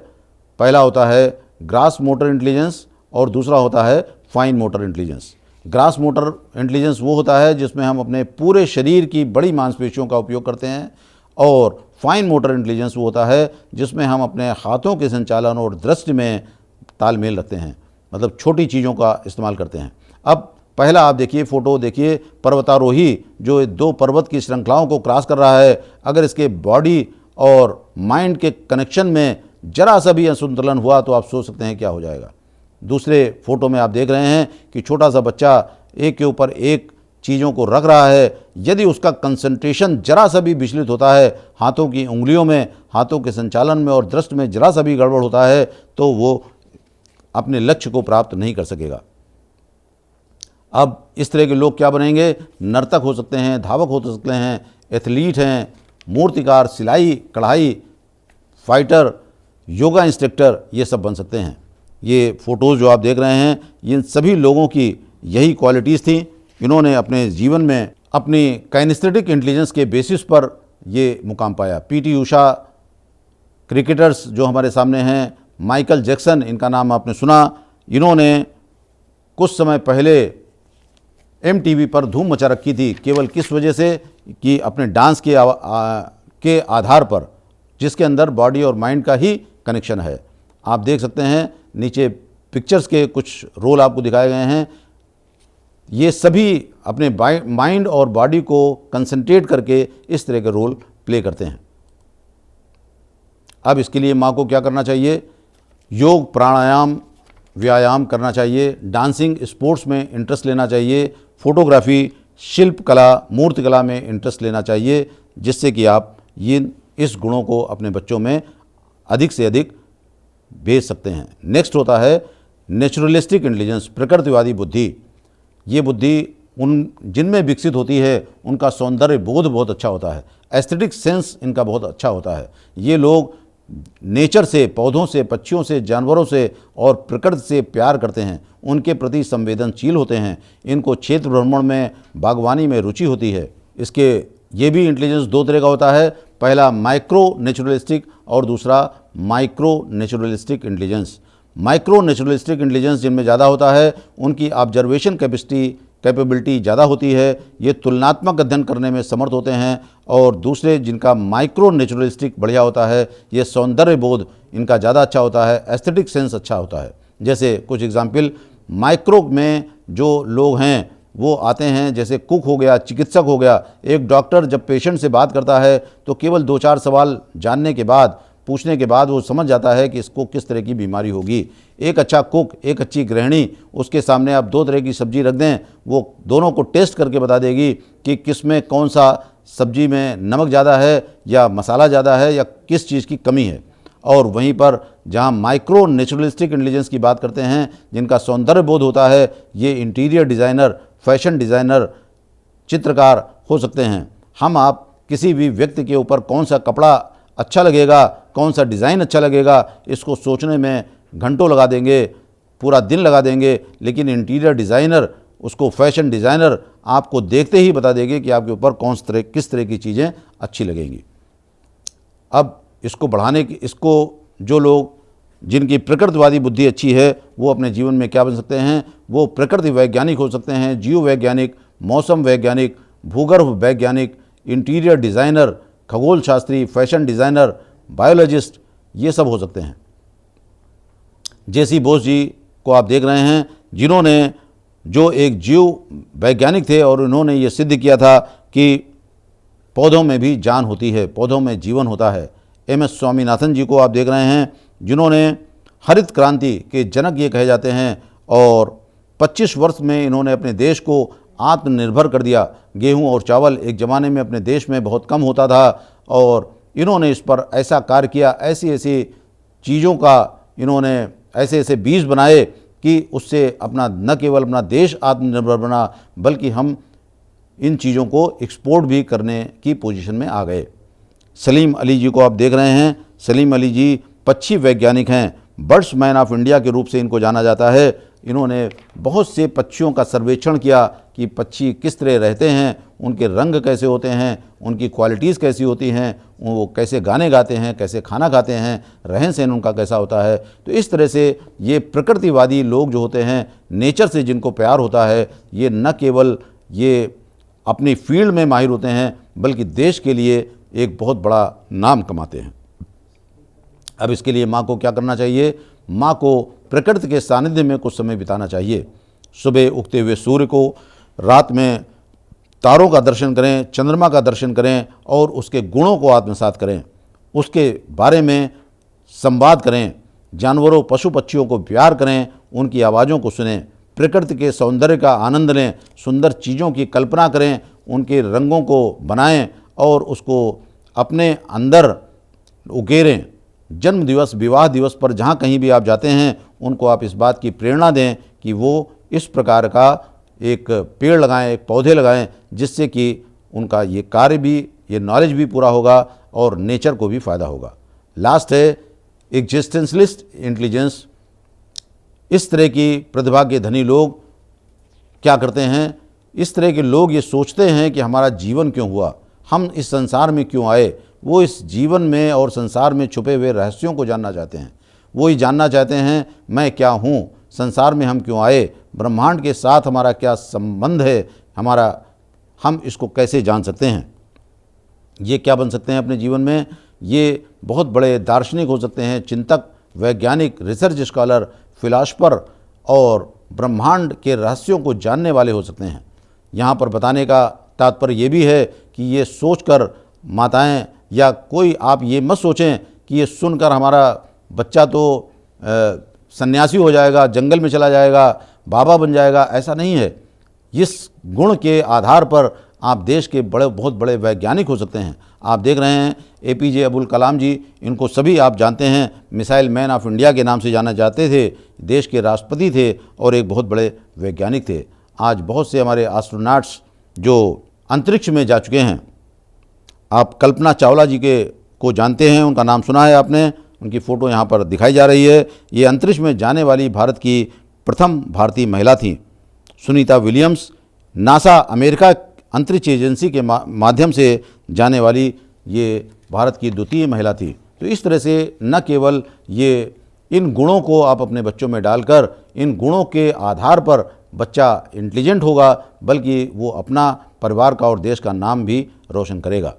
पहला होता है ग्रास मोटर इंटेलिजेंस और दूसरा होता है fine motor intelligence. Grass motor intelligence वो होता है जिसमें हम अपने पूरे शरीर की बड़ी मांसपेशियों का उपयोग करते हैं और फाइन मोटर इंटेलिजेंस वो होता है जिसमें हम अपने हाथों के संचालन और दृष्टि में तालमेल रखते हैं, मतलब छोटी चीज़ों का इस्तेमाल करते हैं। अब पहला आप देखिए, फ़ोटो देखिए, पर्वतारोही जो 2 पर्वत की श्रृंखलाओं को क्रॉस कर रहा है, अगर इसके बॉडी और माइंड के कनेक्शन में जरा सा भी असंतुलन हुआ तो आप सोच सकते हैं क्या हो जाएगा। दूसरे फ़ोटो में आप देख रहे हैं कि छोटा सा बच्चा एक के ऊपर एक चीज़ों को रख रहा है, यदि उसका कंसंट्रेशन जरा सा भी विचलित होता है, हाथों की उंगलियों में, हाथों के संचालन में और दृष्टि में जरा सा भी गड़बड़ होता है तो वो अपने लक्ष्य को प्राप्त नहीं कर सकेगा। अब इस तरह के लोग क्या बनेंगे, नर्तक हो सकते हैं, धावक हो सकते हैं, एथलीट हैं, मूर्तिकार, सिलाई कढ़ाई, फाइटर, योगा इंस्ट्रक्टर, ये सब बन सकते हैं। ये फ़ोटोज़ जो आप देख रहे हैं, इन सभी लोगों की यही क्वालिटीज़ थी। इन्होंने अपने जीवन में अपनी काइनेस्थेटिक इंटेलिजेंस के बेसिस पर ये मुकाम पाया। पीटी उषा, क्रिकेटर्स जो हमारे सामने हैं, माइकल जैक्सन, इनका नाम आपने सुना, इन्होंने कुछ समय पहले MTV पर धूम मचा रखी थी, केवल किस वजह से कि अपने डांस के आधार पर, जिसके अंदर बॉडी और माइंड का ही कनेक्शन है। आप देख सकते हैं नीचे पिक्चर्स के कुछ रोल आपको दिखाए गए हैं। ये सभी अपने माइंड और बॉडी को कंसंट्रेट करके इस तरह के रोल प्ले करते हैं। अब इसके लिए माँ को क्या करना चाहिए, योग, प्राणायाम, व्यायाम करना चाहिए, डांसिंग, स्पोर्ट्स में इंटरेस्ट लेना चाहिए, फोटोग्राफी, शिल्प कला, मूर्ति कला में इंटरेस्ट लेना चाहिए, जिससे कि आप इस गुणों को अपने बच्चों में अधिक से अधिक भेज सकते हैं। नेक्स्ट होता है नेचुरलिस्टिक इंटेलिजेंस, प्रकृतिवादी बुद्धि। ये बुद्धि उन जिनमें विकसित होती है उनका सौंदर्य बोध बहुत अच्छा होता है, एस्थेटिक सेंस इनका बहुत अच्छा होता है। ये लोग नेचर से, पौधों से, पक्षियों से, जानवरों से और प्रकृति से प्यार करते हैं, उनके प्रति संवेदनशील होते हैं। इनको क्षेत्र भ्रमण में, बागवानी में रुचि होती है। इसके ये भी इंटेलिजेंस 2 तरह का होता है, पहला माइक्रो नेचुरलिस्टिक और दूसरा micro naturalistic intelligence. Micro naturalistic intelligence जिनमें ज़्यादा होता है उनकी ऑब्जर्वेशन कैपेबिलिटी ज़्यादा होती है, ये तुलनात्मक अध्ययन करने में समर्थ होते हैं। और दूसरे जिनका माइक्रो नेचुरलिस्टिक बढ़िया होता है, ये सौंदर्य बोध इनका ज़्यादा अच्छा होता है, एस्थेटिक सेंस अच्छा होता है। जैसे कुछ एग्जाम्पल, माइक्रो में जो लोग हैं वो आते हैं, जैसे कुक हो गया, चिकित्सक हो गया। एक डॉक्टर जब पेशेंट से बात करता है तो केवल 2-4 सवाल जानने के बाद, पूछने के बाद वो समझ जाता है कि इसको किस तरह की बीमारी होगी। एक अच्छा कुक, एक अच्छी गृहिणी, उसके सामने आप 2 तरह की सब्जी रख दें, वो दोनों को टेस्ट करके बता देगी कि किस में कौन सा सब्जी में नमक ज़्यादा है या मसाला ज़्यादा है या किस चीज़ की कमी है। और वहीं पर जहाँ माइक्रो नेचुरलिस्टिक इंटेलिजेंस की बात करते हैं, जिनका सौंदर्य बोध होता है, ये इंटीरियर डिज़ाइनर, फैशन डिज़ाइनर, चित्रकार हो सकते हैं। हम आप किसी भी व्यक्ति के ऊपर कौन सा कपड़ा अच्छा लगेगा, कौन सा डिज़ाइन अच्छा लगेगा, इसको सोचने में घंटों लगा देंगे, पूरा दिन लगा देंगे, लेकिन इंटीरियर डिज़ाइनर उसको फैशन डिज़ाइनर आपको देखते ही बता देगी कि आपके ऊपर किस तरह की चीज़ें अच्छी लगेंगी। अब इसको बढ़ाने की, इसको जो लोग जिनकी प्रकृतिवादी बुद्धि अच्छी है वो अपने जीवन में क्या बन सकते हैं, वो प्रकृति वैज्ञानिक हो सकते हैं, जीव वैज्ञानिक, मौसम वैज्ञानिक, भूगर्भ वैज्ञानिक, इंटीरियर डिज़ाइनर, खगोल शास्त्री, फैशन डिज़ाइनर, बायोलॉजिस्ट, ये सब हो सकते हैं। जेसी बोस जी को आप देख रहे हैं, जिन्होंने जो एक जीव वैज्ञानिक थे और उन्होंने ये सिद्ध किया था कि पौधों में भी जान होती है, पौधों में जीवन होता है। एम.एस. स्वामीनाथन जी को आप देख रहे हैं, जिन्होंने हरित क्रांति के जनक ये कहे जाते हैं और 25 वर्ष में इन्होंने अपने देश को आत्मनिर्भर कर दिया। गेहूं और चावल एक ज़माने में अपने देश में बहुत कम होता था और इन्होंने इस पर ऐसा कार्य किया, ऐसी ऐसी चीज़ों का इन्होंने ऐसे ऐसे बीज बनाए कि उससे अपना न केवल अपना देश आत्मनिर्भर बना बल्कि हम इन चीज़ों को एक्सपोर्ट भी करने की पोजीशन में आ गए। सलीम अली जी को आप देख रहे हैं, सलीम अली जी पक्षी वैज्ञानिक हैं, बर्ड्स मैन ऑफ इंडिया के रूप से इनको जाना जाता है। इन्होंने बहुत से पक्षियों का सर्वेक्षण किया कि पक्षी किस तरह रहते हैं, उनके रंग कैसे होते हैं, उनकी क्वालिटीज़ कैसी होती हैं, वो कैसे गाने गाते हैं, कैसे खाना खाते हैं, रहन सहन उनका कैसा होता है। तो इस तरह से ये प्रकृतिवादी लोग जो होते हैं, नेचर से जिनको प्यार होता है, ये न केवल ये अपनी फील्ड में माहिर होते हैं बल्कि देश के लिए एक बहुत बड़ा नाम कमाते हैं। अब इसके लिए माँ को क्या करना चाहिए? माँ को प्रकृति के सानिध्य में कुछ समय बिताना चाहिए। सुबह उगते हुए सूर्य को, रात में तारों का दर्शन करें, चंद्रमा का दर्शन करें और उसके गुणों को आत्मसात करें, उसके बारे में संवाद करें, जानवरों पशु पक्षियों को प्यार करें, उनकी आवाज़ों को सुनें, प्रकृति के सौंदर्य का आनंद लें, सुंदर चीज़ों की कल्पना करें, उनके रंगों को बनाएं और उसको अपने अंदर उकेरें। जन्म दिवस, विवाह दिवस पर जहाँ कहीं भी आप जाते हैं उनको आप इस बात की प्रेरणा दें कि वो इस प्रकार का एक पेड़ लगाएं, एक पौधे लगाएं, जिससे कि उनका ये कार्य भी, ये नॉलेज भी पूरा होगा और नेचर को भी फ़ायदा होगा। लास्ट है एग्जिस्टेंशलिस्ट इंटेलिजेंस। इस तरह की प्रतिभा के धनी लोग क्या करते हैं? इस तरह के लोग ये सोचते हैं कि हमारा जीवन क्यों हुआ, हम इस संसार में क्यों आए। वो इस जीवन में और संसार में छुपे हुए रहस्यों को जानना चाहते हैं। वो ही जानना चाहते हैं मैं क्या हूँ, संसार में हम क्यों आए, ब्रह्मांड के साथ हमारा क्या संबंध है, हम इसको कैसे जान सकते हैं। ये क्या बन सकते हैं अपने जीवन में? ये बहुत बड़े दार्शनिक हो सकते हैं, चिंतक, वैज्ञानिक, रिसर्च स्कॉलर, फिलासफर और ब्रह्मांड के रहस्यों को जानने वाले हो सकते हैं। यहाँ पर बताने का तात्पर्य ये भी है कि ये सोचकर माताएं या कोई आप ये मत सोचें कि ये सुनकर हमारा बच्चा तो सन्यासी हो जाएगा, जंगल में चला जाएगा, बाबा बन जाएगा। ऐसा नहीं है। इस गुण के आधार पर आप देश के बहुत बड़े वैज्ञानिक हो सकते हैं। आप देख रहे हैं APJ अब्दुल कलाम जी, इनको सभी आप जानते हैं, मिसाइल मैन ऑफ इंडिया के नाम से जाना जाते थे, देश के राष्ट्रपति थे और एक बहुत बड़े वैज्ञानिक थे। आज बहुत से हमारे एस्ट्रोनॉट्स जो अंतरिक्ष में जा चुके हैं। आप कल्पना चावला जी को जानते हैं, उनका नाम सुना है आपने, उनकी फ़ोटो यहाँ पर दिखाई जा रही है। ये अंतरिक्ष में जाने वाली भारत की प्रथम भारतीय महिला थी। सुनीता विलियम्स, नासा अमेरिका अंतरिक्ष एजेंसी के माध्यम से जाने वाली ये भारत की द्वितीय महिला थी। तो इस तरह से न केवल ये इन गुणों को आप अपने बच्चों में डालकर इन गुणों के आधार पर बच्चा इंटेलिजेंट होगा, बल्कि वो अपना, परिवार का और देश का नाम भी रोशन करेगा।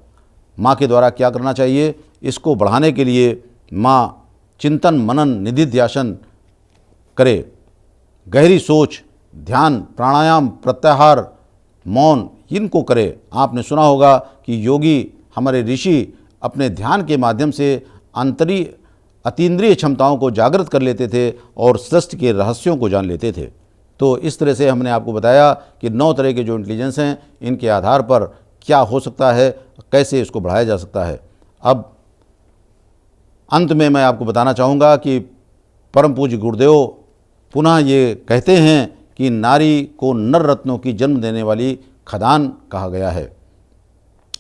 माँ के द्वारा क्या करना चाहिए? इसको बढ़ाने के लिए माँ चिंतन, मनन, निधिध्यासन करे, गहरी सोच, ध्यान, प्राणायाम, प्रत्याहार, मौन, इनको करे। आपने सुना होगा कि योगी, हमारे ऋषि अपने ध्यान के माध्यम से अतीन्द्रिय क्षमताओं को जागृत कर लेते थे और सृष्टि के रहस्यों को जान लेते थे। तो इस तरह से हमने आपको बताया कि 9 तरह के जो इंटेलिजेंस हैं, इनके आधार पर क्या हो सकता है, कैसे इसको बढ़ाया जा सकता है। अब अंत में मैं आपको बताना चाहूँगा कि परम पूज्य गुरुदेव पुनः ये कहते हैं कि नारी को नर रत्नों की जन्म देने वाली खदान कहा गया है।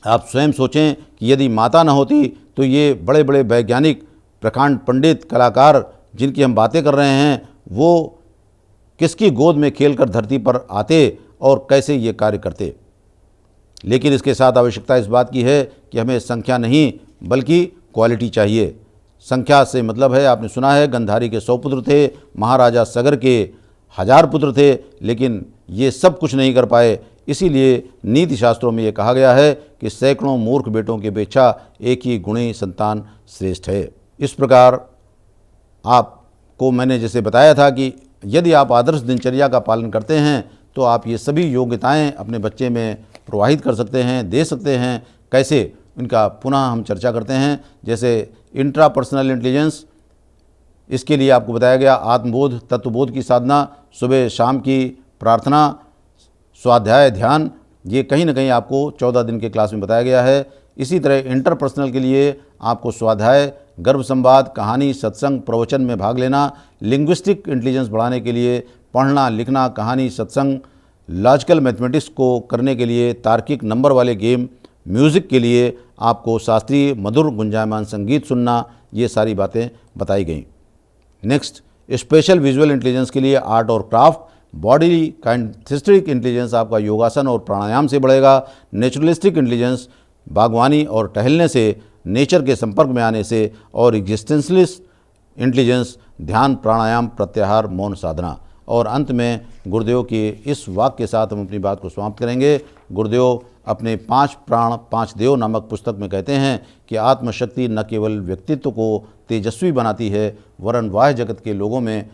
आप स्वयं सोचें कि यदि माता न होती तो ये बड़े बड़े वैज्ञानिक, प्रकांड पंडित, कलाकार जिनकी हम बातें कर रहे हैं, वो किसकी गोद में खेलकर धरती पर आते और कैसे ये कार्य करते। लेकिन इसके साथ आवश्यकता इस बात की है कि हमें संख्या नहीं बल्कि क्वालिटी चाहिए। संख्या से मतलब है, आपने सुना है गंधारी के 100 पुत्र थे, महाराजा सगर के 1000 पुत्र थे, लेकिन ये सब कुछ नहीं कर पाए। इसीलिए नीति शास्त्रों में ये कहा गया है कि सैकड़ों मूर्ख बेटों की अपेक्षा एक ही गुणी संतान श्रेष्ठ है। इस प्रकार आपको मैंने जैसे बताया था कि यदि आप आदर्श दिनचर्या का पालन करते हैं तो आप ये सभी योग्यताएं अपने बच्चे में प्रवाहित कर सकते हैं, दे सकते हैं। कैसे, इनका पुनः हम चर्चा करते हैं। जैसे इंट्रापर्सनल इंटेलिजेंस, इसके लिए आपको बताया गया आत्मबोध, तत्वबोध की साधना, सुबह शाम की प्रार्थना, स्वाध्याय, ध्यान, ये कहीं ना कहीं आपको 14 दिन के क्लास में बताया गया है। इसी तरह इंटरपर्सनल के लिए आपको स्वाध्याय, गर्भ संवाद, कहानी, सत्संग, प्रवचन में भाग लेना। लिंग्विस्टिक इंटेलिजेंस बढ़ाने के लिए पढ़ना, लिखना, कहानी, सत्संग। लॉजिकल मैथमेटिक्स को करने के लिए तार्किक नंबर वाले गेम। म्यूज़िक के लिए आपको शास्त्रीय मधुर गुंजायमान संगीत सुनना। ये सारी बातें बताई गई। नेक्स्ट, स्पेशल विजुअल इंटेलिजेंस के लिए आर्ट और क्राफ्ट। बॉडी काइनेस्थेटिक इंटेलिजेंस आपका योगासन और प्राणायाम से बढ़ेगा। नेचुरलिस्टिक इंटेलिजेंस बागवानी और टहलने से, नेचर के संपर्क में आने से। और एग्जिस्टेंशलिस्ट इंटेलिजेंस ध्यान, प्राणायाम, प्रत्याहार, मौन साधना। और अंत में गुरुदेव के इस वाक्य के साथ हम अपनी बात को समाप्त करेंगे। गुरुदेव अपने 5 प्राण 5 देव नामक पुस्तक में कहते हैं कि आत्मशक्ति न केवल व्यक्तित्व को तेजस्वी बनाती है, वरन बाह्य जगत के लोगों में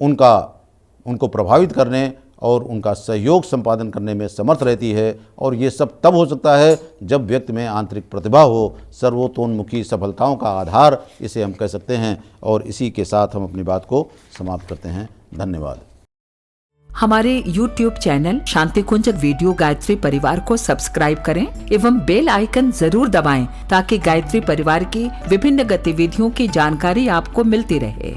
उनको प्रभावित करने और उनका सहयोग संपादन करने में समर्थ रहती है। और ये सब तब हो सकता है जब व्यक्ति में आंतरिक प्रतिभा हो। सर्वतोन्मुखी सफलताओं का आधार इसे हम कह सकते हैं। और इसी के साथ हम अपनी बात को समाप्त करते हैं। धन्यवाद। हमारे YouTube चैनल शांति कुंज वीडियो गायत्री परिवार को सब्सक्राइब करें एवं बेल आइकन जरूर दबाएं ताकि गायत्री परिवार की विभिन्न गतिविधियों की जानकारी आपको मिलती रहे।